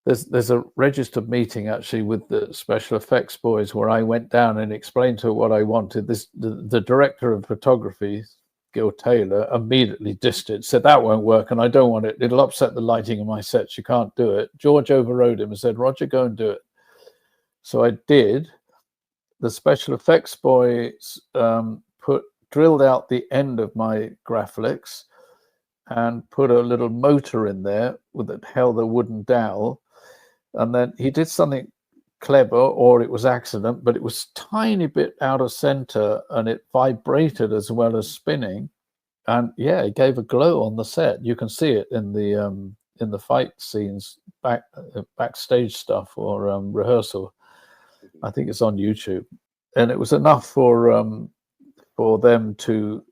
there's a registered meeting actually with the special effects boys where I went down and explained to her what I wanted. The director of photography, Gil Taylor, immediately dissed it, said that won't work, and I don't want it, it'll upset the lighting in my sets, you can't do it. George overrode him and said, Roger, go and do it. So I did. The special effects boys drilled out the end of my Graflex and put a little motor in there that held a wooden dowel. And then he did something clever, or it was accident, but it was tiny bit out of center, and it vibrated as well as spinning. And yeah, it gave a glow on the set. You can see it in the fight scenes, backstage stuff, or rehearsal. I think it's on YouTube. And it was enough for them to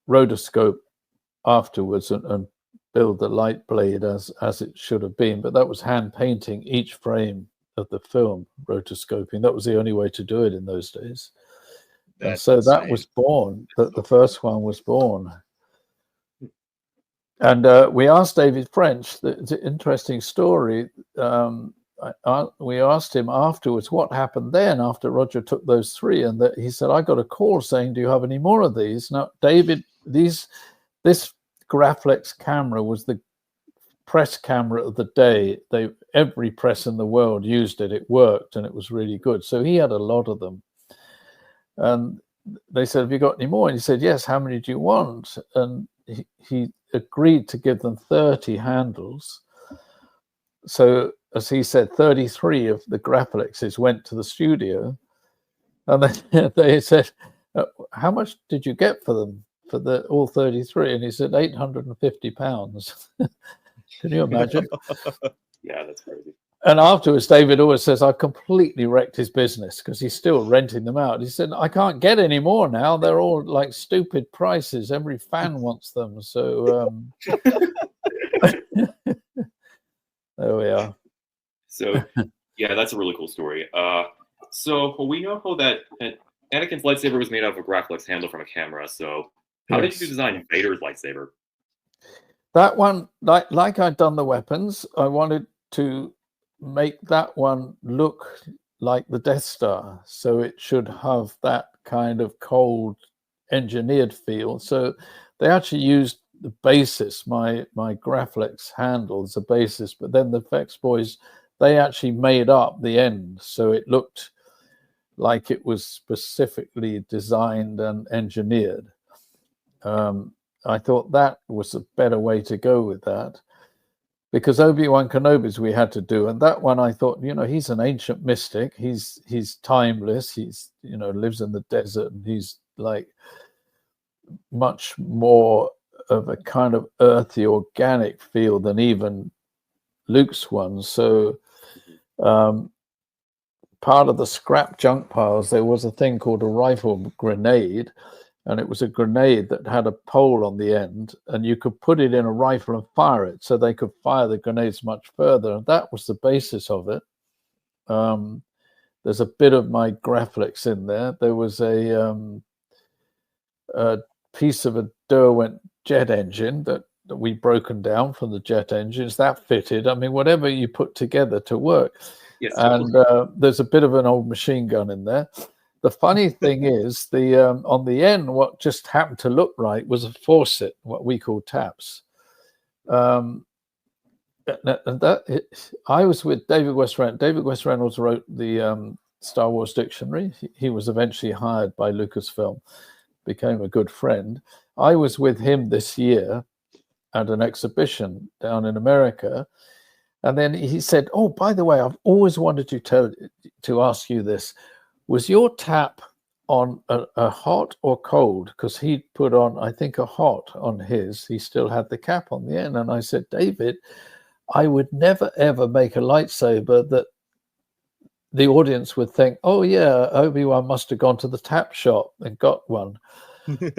rotoscope afterwards and build the light blade as it should have been. But that was hand painting each frame of the film, rotoscoping. That was the only way to do it in those days. And so insane. That was born, the first one was born. And we asked David French, it's an interesting story. We asked him afterwards what happened then after Roger took those 3, and that he said, I got a call saying, do you have any more of these? Now, David, this Graflex camera was the press camera of the day. Every press in the world used it. It worked, and it was really good. So he had a lot of them. And they said, have you got any more? And he said, yes, how many do you want? And he agreed to give them 30 handles. So, as he said, 33 of the Graflexes went to the studio. And then they said, how much did you get for them, for all 33? And he said, £850. Can you imagine?
Yeah, that's crazy.
And afterwards, David always says, I completely wrecked his business, because he's still renting them out. He said, I can't get any more now. They're all like stupid prices. Every fan wants them. So there we are.
So, yeah, that's a really cool story. So we know how that Anakin's lightsaber was made out of a Graflex handle from a camera. So how did you design Vader's lightsaber?
That one, like I'd done the weapons, I wanted to make that one look like the Death Star. So it should have that kind of cold, engineered feel. So they actually used the basis, my Graflex handle as a basis, but then the effects boys, they actually made up the end. So it looked like it was specifically designed and engineered. I thought that was a better way to go with that, because Obi-Wan Kenobi's we had to do. And that one, I thought, he's an ancient mystic. He's timeless. He's, lives in the desert, and he's like much more of a kind of earthy, organic feel than even Luke's one. So part of the scrap junk piles, there was a thing called a rifle grenade, and it was a grenade that had a pole on the end, and you could put it in a rifle and fire it, so they could fire the grenades much further. And that was the basis of it. There's a bit of my Graflex in there. There was a piece of a Derwent jet engine that we broken down from the jet engines that fitted. I mean, whatever you put together to work.
Yes,
and there's a bit of an old machine gun in there. The funny thing is, the on the end, what just happened to look right was a faucet, what we call taps. I was with David West Reynolds. David West Reynolds wrote the Star Wars dictionary. He was eventually hired by Lucasfilm, became a good friend. I was with him this year at an exhibition down in America. And then he said, oh, by the way, I've always wanted to ask you this. Was your tap on a hot or cold? Because he'd put on, I think, a hot on his. He still had the cap on the end. And I said, David, I would never, ever make a lightsaber that the audience would think, oh, yeah, Obi-Wan must have gone to the tap shop and got one.
Dude,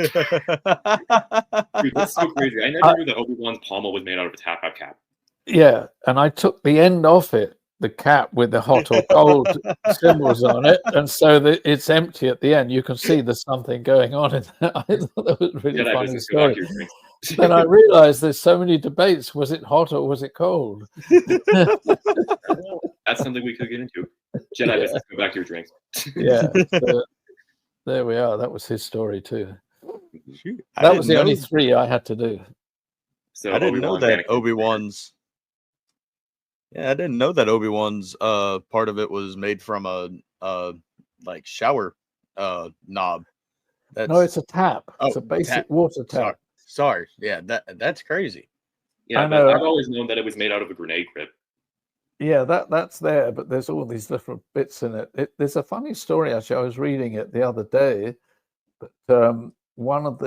that's so crazy. I never knew that Obi-Wan's pommel was made out of a tap cap.
Yeah, and I took the end off it, the cap with the hot or cold symbols on it, and so that it's empty at the end. You can see there's something going on in there. I thought that was a really funny story. Then I realized there's so many debates. Was it hot or was it cold?
That's something we could get into. Jedi business, go back to your drinks.
Yeah. So, there we are. That was his story too.
Shoot,
that was the only 3 I had to do.
So I didn't know that Obi-Wan's. Yeah, I didn't know that Obi-Wan's part of it was made from a like shower knob.
No, it's a tap. It's a basic water tap.
Sorry. Yeah, that's crazy.
Yeah, but I've always known that it was made out of a grenade grip.
Yeah, that's there, but there's all these different bits in it. There's a funny story, actually. I was reading it the other day, but one of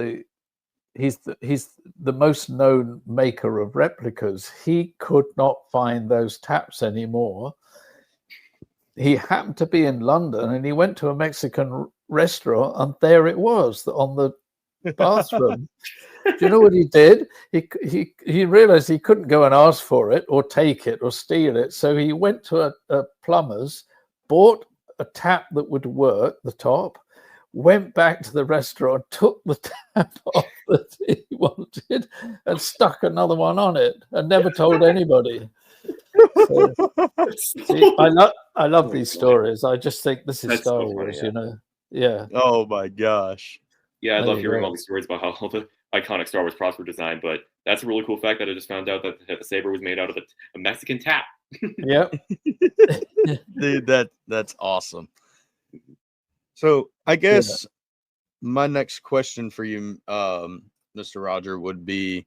he's the most known maker of replicas. He could not find those taps anymore. He happened to be in London, and he went to a Mexican restaurant, and there it was on the bathroom. Do you know what he did? He realized he couldn't go and ask for it or take it or steal it. So he went to a plumber's, bought a tap that would work, the top, went back to the restaurant, took the tap off that he wanted and stuck another one on it and never told anybody. So, see, I love these stories. I just think this is Star Wars, you know. Yeah.
Oh my gosh.
Yeah, I love hearing all these stories about how all the iconic Star Wars props were designed, but that's a really cool fact that I just found out that the saber was made out of a Mexican tap.
Yep.
Dude, that's awesome. So I guess my next question for you, Mr. Roger, would be,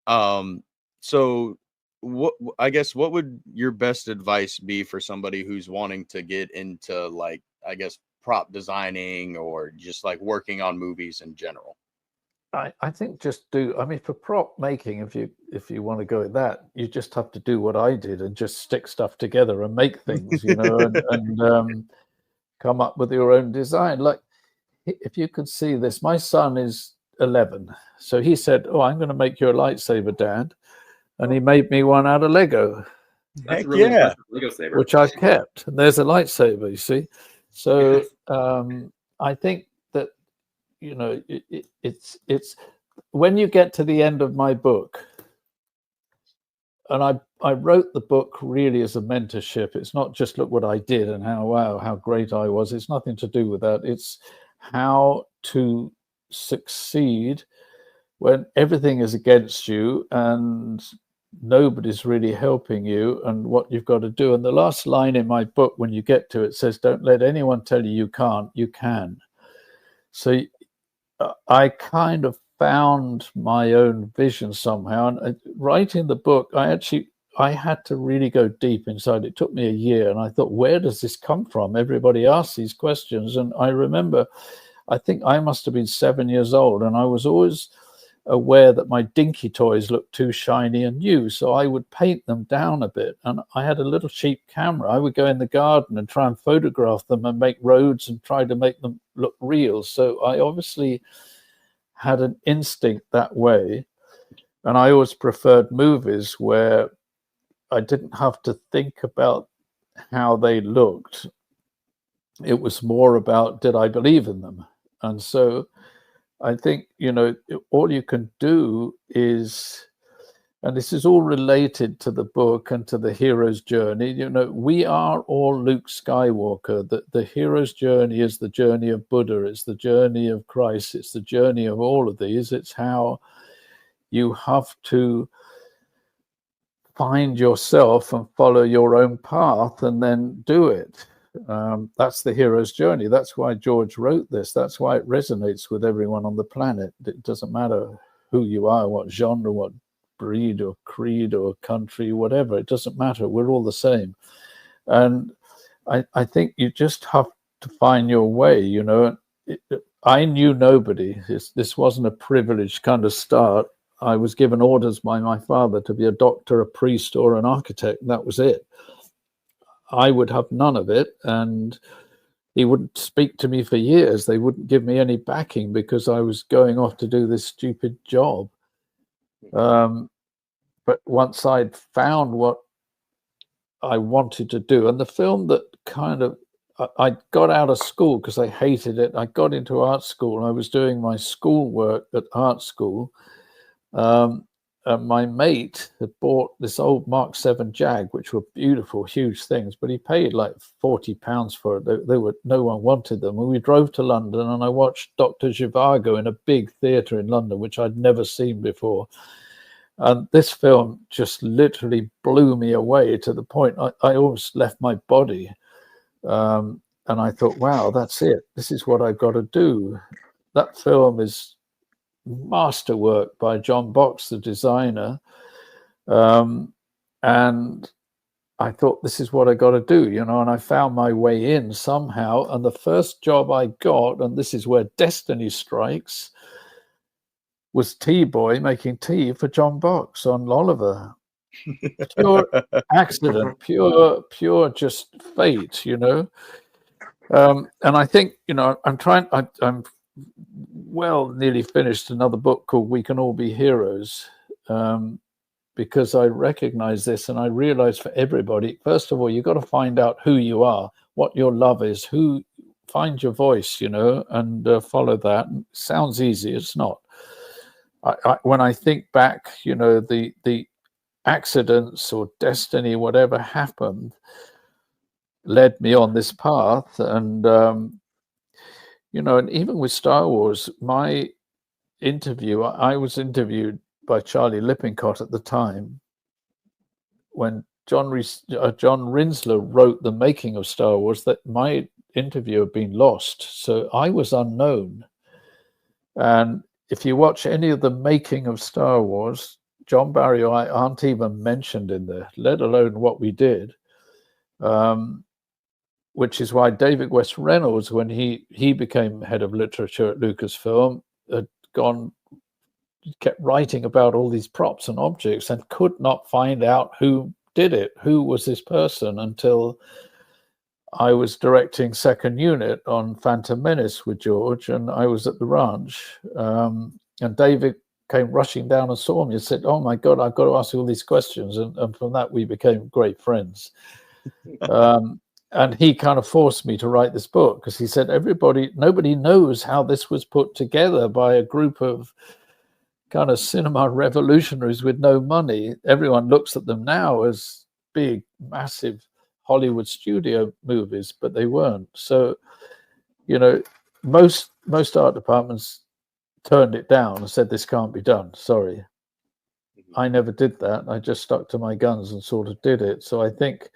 so what would your best advice be for somebody who's wanting to get into, like, I guess, prop designing or just like working on movies in general?
I think for prop making, if you want to go at that, you just have to do what I did and just stick stuff together and make things, you know, and come up with your own design. Like, if you could see this, my son is 11, so he said, "Oh, I'm going to make you a lightsaber, Dad," and he made me one out of Lego.
That's really impressive Lego saber,
which I've kept. And there's a lightsaber, you see. So I think that, you know, it's when you get to the end of my book, and I wrote the book really as a mentorship. It's not just look what I did and how great I was. It's nothing to do with that. It's how to succeed when everything is against you and nobody's really helping you, and what you've got to do. And the last line in my book, when you get to it, says, "Don't let anyone tell you you can't, you can." So I kind of found my own vision somehow. And writing the book, I had to really go deep inside. It took me a year, and I thought, where does this come from? Everybody asks these questions. And I remember, I think I must have been 7 years old, and I was always aware that my dinky toys looked too shiny and new, so I would paint them down a bit. And I had a little cheap camera. I would go in the garden and try and photograph them and make roads and try to make them look real. So I obviously had an instinct that way. And I always preferred movies where I didn't have to think about how they looked. It was more about, did I believe in them? And so I think, you know, all you can do is, and this is all related to the book and to the hero's journey. You know, we are all Luke Skywalker. The hero's journey is the journey of Buddha. It's the journey of Christ. It's the journey of all of these. It's how you have to find yourself and follow your own path and then do it. That's the hero's journey. That's why George wrote this. That's why it resonates with everyone on the planet. It doesn't matter who you are, what genre, what breed or creed or country, whatever. It doesn't matter. We're all the same. And I think you just have to find your way, you know. I knew nobody. This wasn't a privileged kind of start. I was given orders by my father to be a doctor, a priest, or an architect. That was it. I would have none of it, and he wouldn't speak to me for years. They wouldn't give me any backing because I was going off to do this stupid job. But once I'd found what I wanted to do, and the film that kind of, I got out of school because I hated it. I got into art school, and I was doing my schoolwork at art school. And my mate had bought this old Mark 7 Jag, which were beautiful, huge things, but he paid like £40 for it. No one wanted them. And we drove to London, and I watched Dr. Zhivago in a big theatre in London, which I'd never seen before. And this film just literally blew me away to the point I almost left my body. And I thought, wow, that's it. This is what I've got to do. That film is masterwork by John Box, the designer. And I thought, this is what I got to do, you know, and I found my way in somehow. And the first job I got, and this is where destiny strikes, was tea boy making tea for John Box on Oliver. Pure accident, pure just fate, you know. And I think, you know, I'm well nearly finished another book called We Can All Be Heroes, because I recognize this, and I realize for everybody, first of all, you've got to find out who you are, what your love is, find your voice, you know, and follow that. Sounds easy, it's not. When I think back, you know, the accidents or destiny, whatever happened, led me on this path. And you know, and even with Star Wars, my interview, I was interviewed by Charlie Lippincott at the time when John Rinsler wrote The Making of Star Wars, that my interview had been lost. So I was unknown. And if you watch any of The Making of Star Wars, John Barry or I aren't even mentioned in there, let alone what we did. Which is why David West Reynolds, when he became head of literature at Lucasfilm, had kept writing about all these props and objects and could not find out who did it, who was this person, until I was directing second unit on Phantom Menace with George, and I was at the ranch. And David came rushing down and saw me and said, "Oh my God, I've got to ask you all these questions." And from that, we became great friends. And he kind of forced me to write this book because he said, nobody knows how this was put together by a group of kind of cinema revolutionaries with no money. Everyone looks at them now as big, massive Hollywood studio movies, but they weren't. So, you know, most art departments turned it down and said, this can't be done. Sorry. I never did that. I just stuck to my guns and sort of did it. So I think,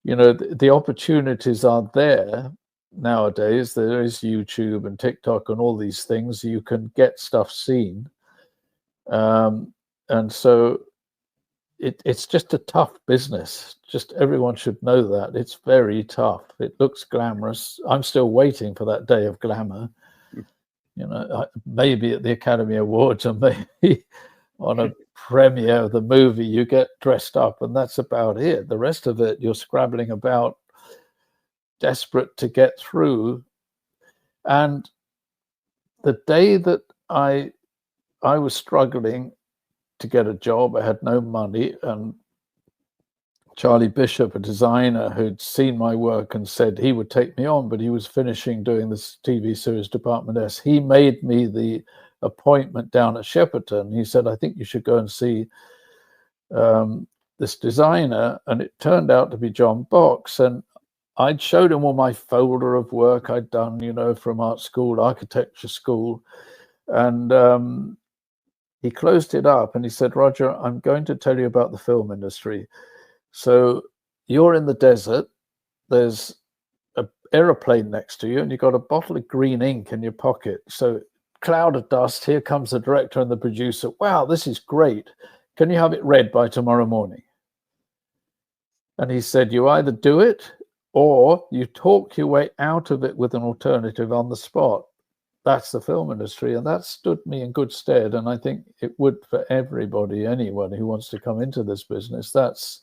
you know, the opportunities are there nowadays. There is YouTube and TikTok and all these things. You can get stuff seen. And so it's just a tough business. Just everyone should know that. It's very tough. It looks glamorous. I'm still waiting for that day of glamour. You know, maybe at the Academy Awards, or maybe on a premiere of the movie, you get dressed up, and that's about it. The rest of it, you're scrabbling about, desperate to get through. And the day that I was struggling to get a job. I had no money, and Charlie Bishop, a designer who'd seen my work and said he would take me on, but he was finishing doing this TV series Department S. He made me the appointment down at Shepperton. He said, I think you should go and see this designer. And it turned out to be John Box. And I'd showed him all my folder of work I'd done, you know, from art school, architecture school. And he closed it up and he said, Roger, I'm going to tell you about the film industry. So you're in the desert, there's an aeroplane next to you, and you've got a bottle of green ink in your pocket. So cloud of dust, here comes the director and the producer. Wow, this is great. Can you have it read by tomorrow morning? And he said, you either do it or you talk your way out of it with an alternative on the spot. That's the film industry, and that stood me in good stead. And I think it would for everybody, anyone who wants to come into this business. That's,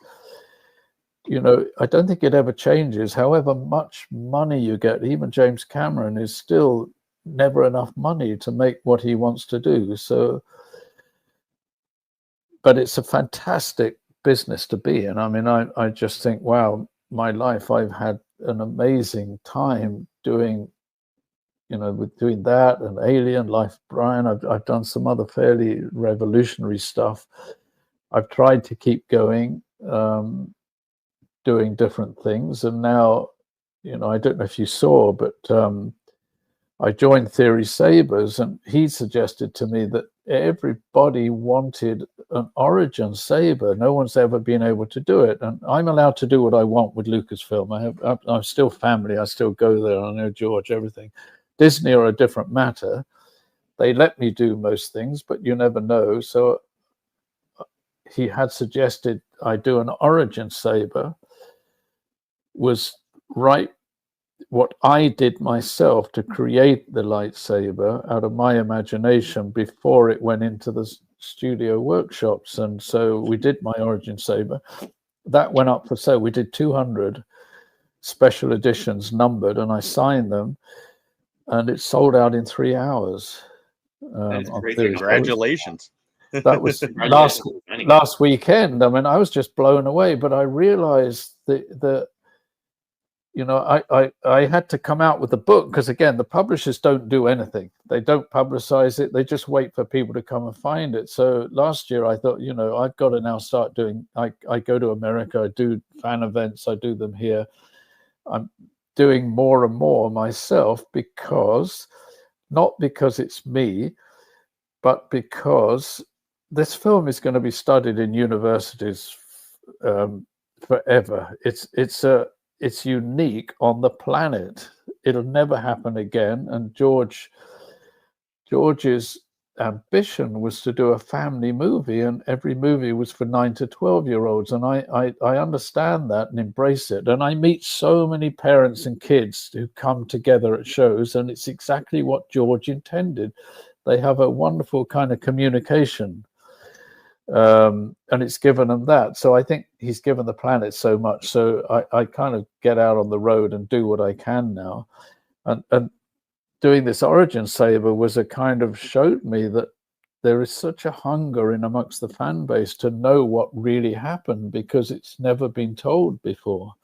you know, I don't think it ever changes. However much money you get, even James Cameron is still never enough money to make what he wants to do. So, but it's a fantastic business to be in. I mean, I just think, wow, my life, I've had an amazing time doing, you know, with doing that and Alien, Life of Brian. I've done some other fairly revolutionary stuff. I've tried to keep going, doing different things. And now, you know, I don't know if you saw, but I joined Theory Sabers, and he suggested to me that everybody wanted an origin saber. No one's ever been able to do it. And I'm allowed to do what I want with Lucasfilm. I'm still family. I still go there. I know George, everything. Disney are a different matter. They let me do most things, but you never know. So he had suggested I do an origin saber, was right what I did myself to create the lightsaber out of my imagination before it went into the studio workshops. And so we did my origin saber. That went up for sale. We did 200 special editions numbered, and I signed them, and it sold out in 3 hours.
Congratulations.
That was last weekend. I mean, I was just blown away, but I realized that you know, I had to come out with the book because, again, the publishers don't do anything. They don't publicize it. They just wait for people to come and find it. So last year I thought, you know, I've got to now start doing, I go to America, I do fan events, I do them here. I'm doing more and more myself because, not because it's me, but because this film is going to be studied in universities forever. It's unique on the planet. It'll never happen again. And George's ambition was to do a family movie, and every movie was for 9 to 12-year-olds. And I understand that and embrace it. And I meet so many parents and kids who come together at shows, and it's exactly what George intended. They have a wonderful kind of communication. And it's given them that. So I think he's given the planet so much. So I kind of get out on the road and do what I can now. And doing this origin saber was a kind of showed me that there is such a hunger in amongst the fan base to know what really happened, because it's never been told before.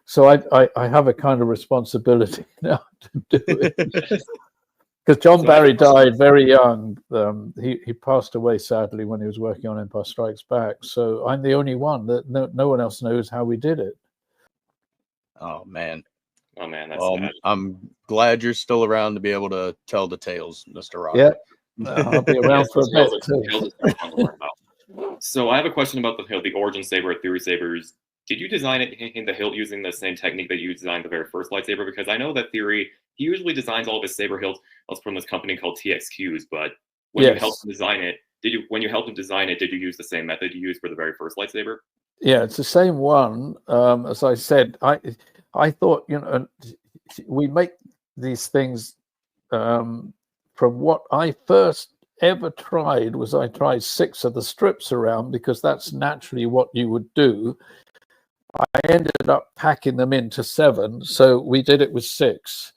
So I have a kind of responsibility now to do it. Because John Barry died very young. He passed away, sadly, when he was working on Empire Strikes Back. So I'm the only one that no one else knows how we did it.
Oh, man.
Oh, man, that's sad.
I'm glad you're still around to be able to tell the tales, Mr. Rock.
Yeah, I'll be around for a bit too.
So I have a question about the origin saber at Theory Sabers. Did you design it in the hilt using the same technique that you designed the very first lightsaber? Because I know that Theory, he usually designs all of his saber hilts from this company called TXQs. But when you helped him design it, did you use the same method you used for the very first lightsaber?
Yeah, it's the same one. As I said, I thought, you know, we make these things from what I first ever tried was I tried 6 of the strips around, because that's naturally what you would do. I ended up packing them into 7, so we did it with 6.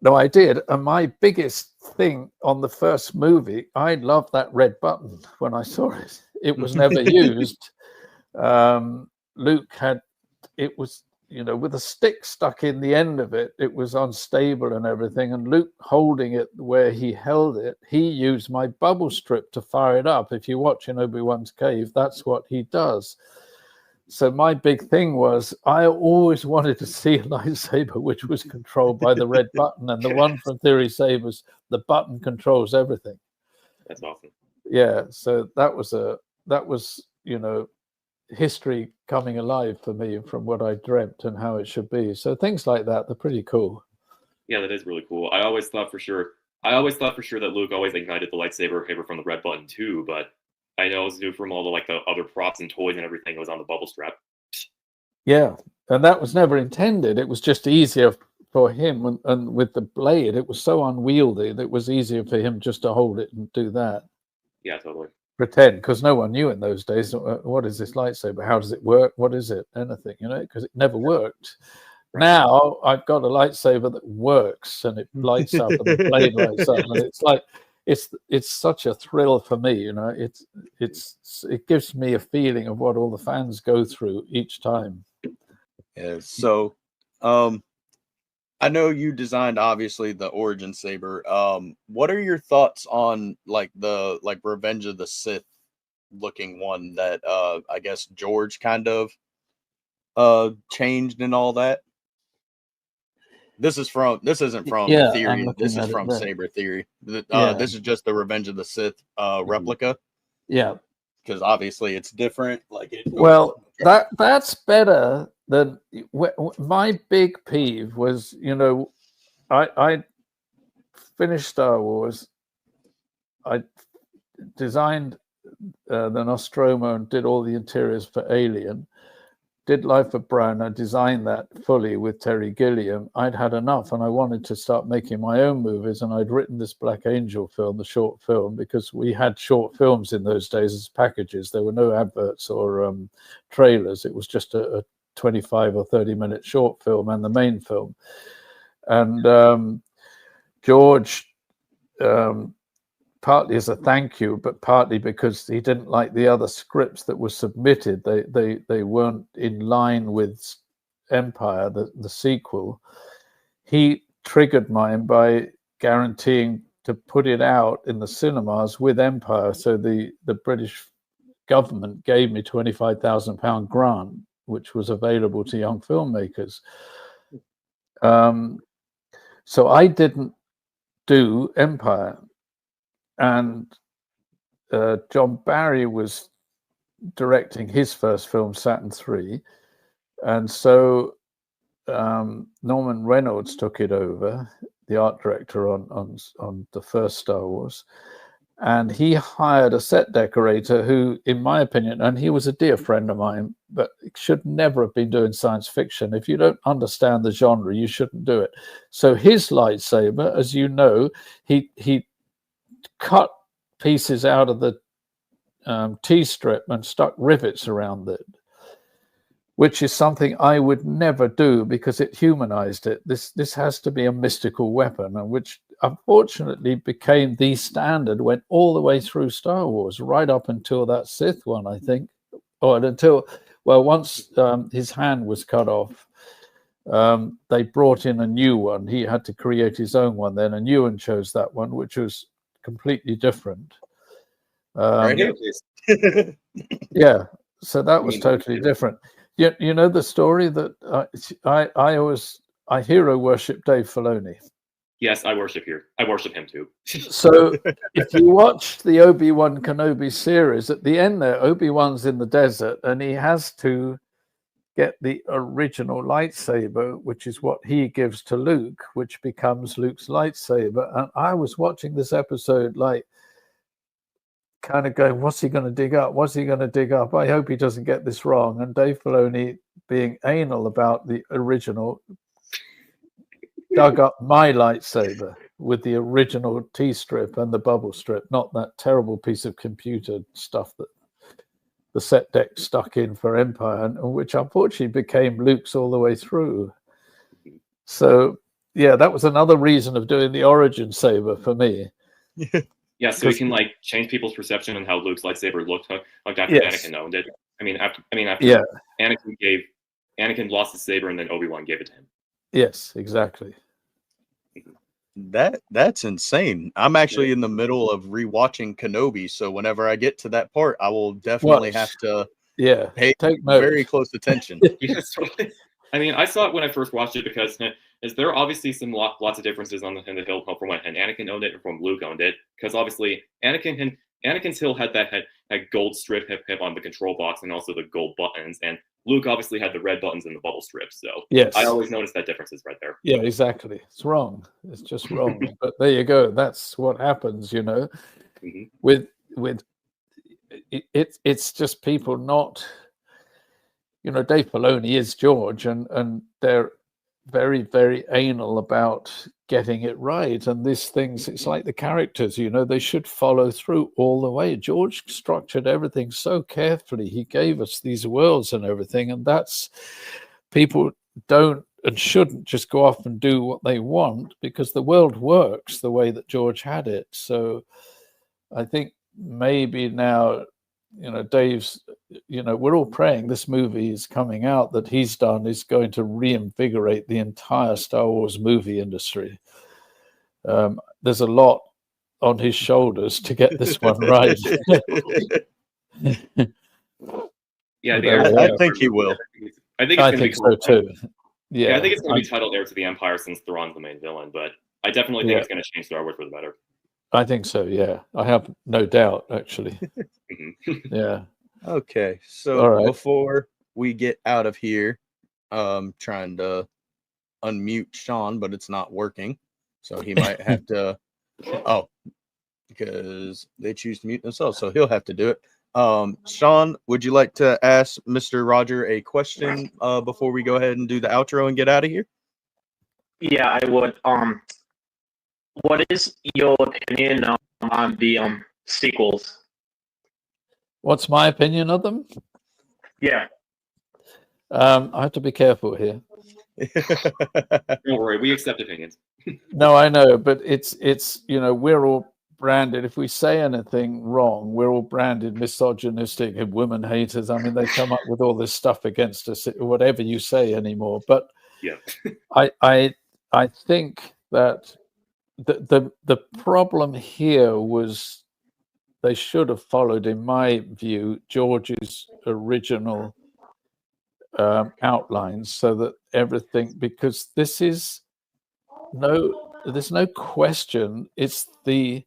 No, I did. And my biggest thing on the first movie, I loved that red button when I saw it. It was never used. Luke had, it was, you know, with a stick stuck in the end of it, it was unstable and everything. And Luke holding it where he held it, he used my bubble strip to fire it up. If you watch in Obi-Wan's cave, that's what he does. So my big thing was I always wanted to see a lightsaber which was controlled by the red button, and the one from Theory Sabers, the button controls everything.
That's awesome.
Yeah, so that was you know, history coming alive for me from what I dreamt and how it should be. So things like that, they're pretty cool.
Yeah, that is really cool. I always thought for sure that Luke always ignited the lightsaber from the red button too, but I know it's new from all the like the other props and toys and everything. It was on the bubble strap.
Yeah, and that was never intended. It was just easier for him, and with the blade, it was so unwieldy that it was easier for him just to hold it and do that.
Yeah, totally.
Pretend, because no one knew in those days, what is this lightsaber? How does it work? What is it? Anything, you know, because it never worked. Right. Now I've got a lightsaber that works and it lights up and the blade lights up, and it's like, it's such a thrill for me, you know. It gives me a feeling of what all the fans go through each time.
Yeah. So, I know you designed obviously the Origin Saber. What are your thoughts on like the Revenge of the Sith looking one that I guess George kind of changed and all that? This isn't from Theory. This is from Saber Theory. This is just the Revenge of the Sith replica.
Yeah,
because obviously it's different.
That's better than my big peeve was. You know, I finished Star Wars. I designed the Nostromo and did all the interiors for Alien. Did Life of Brian. I designed that fully with Terry Gilliam. I'd had enough and I wanted to start making my own movies, and I'd written this Black Angel film, the short film, because we had short films in those days as packages. There were no adverts or trailers. It was just a 25 or 30-minute short film and the main film. And George, partly as a thank you, but partly because he didn't like the other scripts that were submitted. They weren't in line with Empire, the sequel. He triggered mine by guaranteeing to put it out in the cinemas with Empire. So the British government gave me £25,000 grant, which was available to young filmmakers. So I didn't do Empire. And John Barry was directing his first film, Saturn III. And so Norman Reynolds took it over, the art director on the first Star Wars. And he hired a set decorator who, in my opinion, and he was a dear friend of mine, but should never have been doing science fiction. If you don't understand the genre, you shouldn't do it. So his lightsaber, as you know, he cut pieces out of the T-strip and stuck rivets around it, which is something I would never do because it humanized it. This has to be a mystical weapon, and which unfortunately became the standard, went all the way through Star Wars, right up until that Sith one, I think, or until, well, once his hand was cut off, they brought in a new one. He had to create his own one then, and Ewan chose that one, which was completely different.
Right here, please.
Yeah, so that was totally different. You know the story that I hero worship Dave Filoni.
Yes, I worship him too.
So if you watch the Obi-Wan Kenobi series, at the end there, Obi-Wan's in the desert and he has to get the original lightsaber, which is what he gives to Luke, which becomes Luke's lightsaber. And I was watching this episode like kind of going, what's he going to dig up? What's he going to dig up? I hope he doesn't get this wrong. And Dave Filoni, being anal about the original, dug up my lightsaber with the original T-strip and the bubble strip, not that terrible piece of computer stuff that the set deck stuck in for Empire, and which unfortunately became Luke's all the way through. So yeah, that was another reason of doing the origin saber for me.
Yeah, so you can like change people's perception on how Luke's lightsaber looked like after
Yes.
Anakin owned it. After
Yeah.
Anakin lost his saber and then Obi-Wan gave it to him.
Yes, exactly.
That's insane. I'm actually in the middle of rewatching Kenobi, so whenever I get to that part, I will definitely have to pay very close attention.
Yes, I mean, I saw it when I first watched it because is there obviously lots of differences in the hill from when Anakin owned it and from Luke owned it, because obviously Anakin's hill had that gold strip hip on the control box and also the gold buttons, and Luke obviously had the red buttons and the bubble strips. So
yes,
I always noticed that differences right there.
Yeah, exactly. It's wrong. It's just wrong. But there you go. That's what happens, you know. Mm-hmm. With it's just people not, you know, Dave Filoni is George, and they're very, very anal about getting it right. And these things, it's like the characters, you know, they should follow through all the way. George structured everything so carefully. He gave us these worlds and everything, and that's, people don't and shouldn't just go off and do what they want, because the world works the way that George had it. So I think maybe now, you know, Dave's, you know, we're all praying this movie is coming out that he's done is going to reinvigorate the entire Star Wars movie industry. There's a lot on his shoulders to get this one right.
Yeah,
I think he will.
I think
so too.
Yeah, I think it's going to be titled Heir to the Empire, since Thrawn's the main villain, but I definitely think it's going to change Star Wars for the better.
I think so, yeah. I have no doubt, actually. Yeah.
Okay, so before we get out of here, trying to unmute Sean, but it's not working. So he might have to, because they choose to mute themselves, so he'll have to do it. Sean, would you like to ask Mr. Roger a question before we go ahead and do the outro and get out of here?
Yeah, I would. What is your opinion on the sequels?
What's my opinion of them?
Yeah.
I have to be careful here.
Don't worry, we accept opinions.
No, I know, but it's you know, we're all branded. If we say anything wrong, we're all branded misogynistic and women haters. I mean, they come up with all this stuff against us, whatever you say anymore. But
yeah,
I think that the problem here was they should have followed, in my view, George's original outlines, so that everything, because there's no question, it's the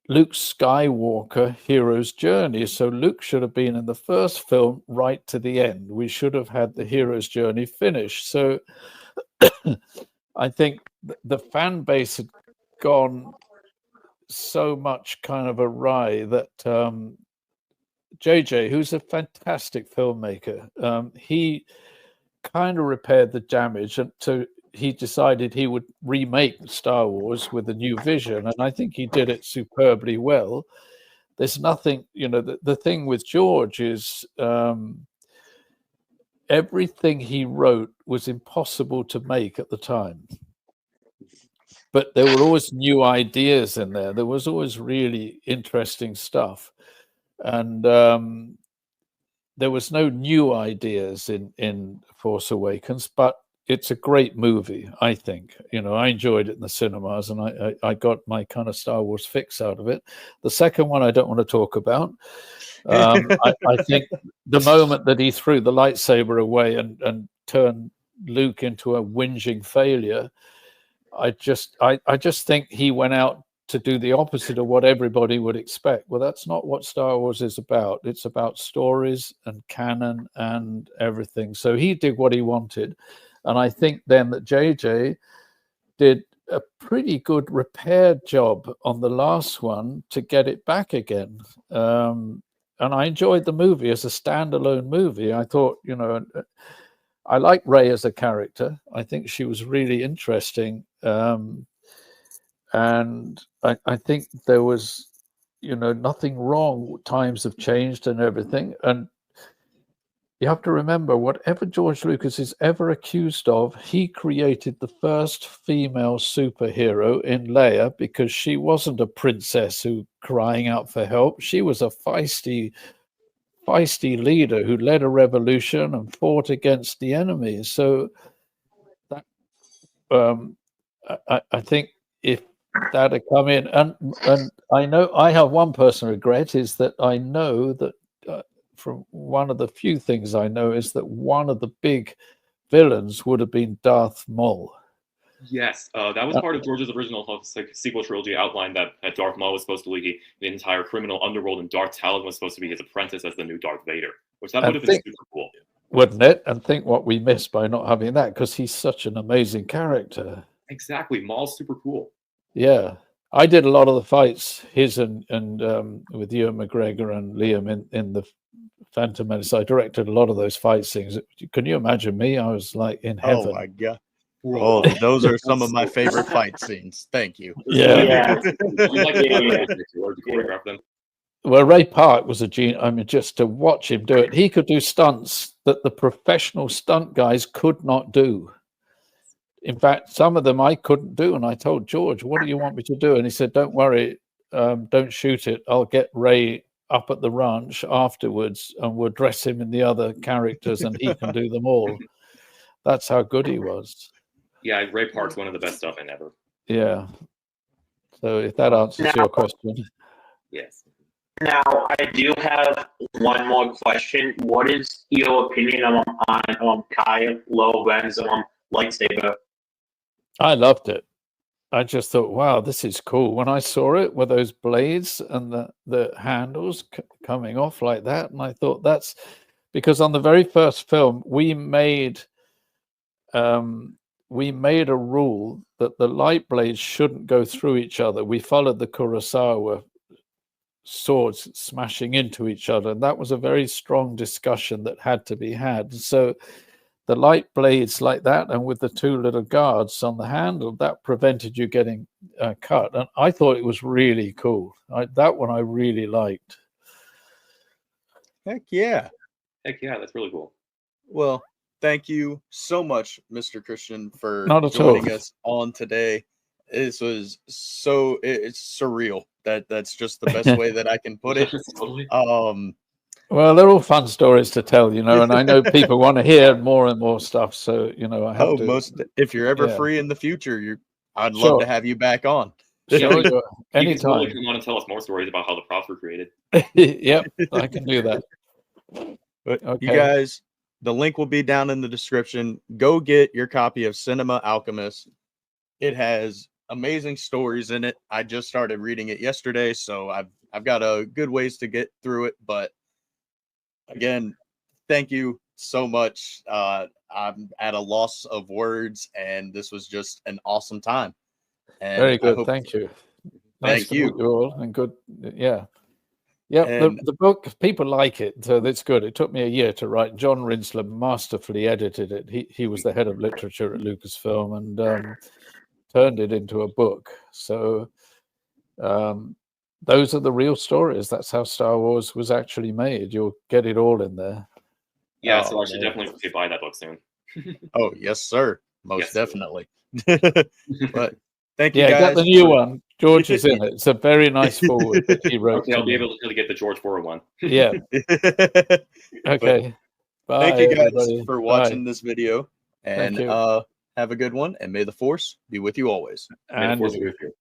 Luke Skywalker hero's journey. So Luke should have been in the first film right to the end. We should have had the hero's journey finished. So I think the fan base had gone so much kind of awry that JJ, who's a fantastic filmmaker, he kind of repaired the damage, and he decided he would remake Star Wars with a new vision, and I think he did it superbly well. There's nothing, you know, the thing with George is everything he wrote was impossible to make at the time. But there were always new ideas in there. There was always really interesting stuff. And there was no new ideas in Force Awakens, but it's a great movie, I think. You know, I enjoyed it in the cinemas, and I got my kind of Star Wars fix out of it. The second one I don't want to talk about. I think the moment that he threw the lightsaber away and turned Luke into a whinging failure, I just think he went out to do the opposite of what everybody would expect. Well, that's not what Star Wars is about. It's about stories and canon and everything. So he did what he wanted. And I think then that JJ did a pretty good repair job on the last one to get it back again. And I enjoyed the movie as a standalone movie. I thought, you know, I like Rey as a character. I think she was really interesting. And I think there was, you know, nothing wrong. Times have changed and everything. And you have to remember, whatever George Lucas is ever accused of, he created the first female superhero in Leia because she wasn't a princess who crying out for help. She was a feisty leader who led a revolution and fought against the enemy. So that I think if that had come in, and I know I have one personal regret, is that I know that from one of the few things I know is that one of the big villains would have been Darth Maul.
Yes, that was part of George's original sequel trilogy outline that Darth Maul was supposed to lead the entire criminal underworld, and Darth Talon was supposed to be his apprentice as the new Darth Vader, which that would have been super cool.
Wouldn't it? And think what we missed by not having that, because he's such an amazing character.
Exactly, Maul's super cool.
Yeah, I did a lot of the fights, his and with Ewan McGregor and Liam in the Phantom Menace. I directed a lot of those fight scenes. Can you imagine me? I was like in heaven.
Oh my god! Oh, those are some of my favorite fight scenes. Thank you.
Yeah. Well, Ray Park was a genius. I mean, just to watch him do it, he could do stunts that the professional stunt guys could not do. In fact, some of them I couldn't do, and I told George, "What do you want me to do?" And he said, "Don't worry, don't shoot it. I'll get Ray up at the ranch afterwards, and we'll dress him in the other characters, and he can do them all." That's how good he was.
Yeah, Ray Park's one of the best stuff in ever.
Yeah. So if that answers your question.
Yes.
Now, I do have one more question. What is your opinion on Kylo Ren's lightsaber?
I loved it. I just thought, wow, this is cool. When I saw it with those blades and the handles coming off like that, and I thought that's because on the very first film we made a rule that the light blades shouldn't go through each other. We followed the Kurosawa swords smashing into each other, and that was a very strong discussion that had to be had. So the light blades like that, and with the two little guards on the handle, that prevented you getting cut. And I thought it was really cool. That one I really liked.
Heck yeah.
Heck yeah, that's really cool.
Well, thank you so much, Mr. Christian, for
joining
us on today. This was it's surreal. That's just the best way that I can put it.
Well, they're all fun stories to tell, and I know people want to hear more and more stuff. So, I have to.
If you're ever free in the future, I'd love to have you back on.
Sure,
anytime.
You can totally come on and tell us more stories about how the props were created.
Yep, I can do that.
But you guys, the link will be down in the description. Go get your copy of Cinema Alchemist. It has amazing stories in it. I just started reading it yesterday, so I've got a good ways to get through it, but again, thank you so much. I'm at a loss of words, and this was just an awesome time. And
very good. Thank you.
Thank you.
You all, and good. Yeah. Yeah. The book, people like it, so that's good. It took me a year to write. John Rinsler masterfully edited it. He was the head of literature at Lucasfilm and turned it into a book. So those are the real stories. That's how Star Wars was actually made. You'll get it all in there.
Yeah, so I should definitely buy that book soon.
Oh, yes, sir. Most definitely. But thank you, guys.
Got the new one. George is in it. It's a very nice forward that he wrote.
Okay, I'll be able to get the George 401.
Yeah. Okay. Bye,
thank you guys
everybody.
for watching this video. And have a good one. And may the Force be with you always.
And
may the Force be with you.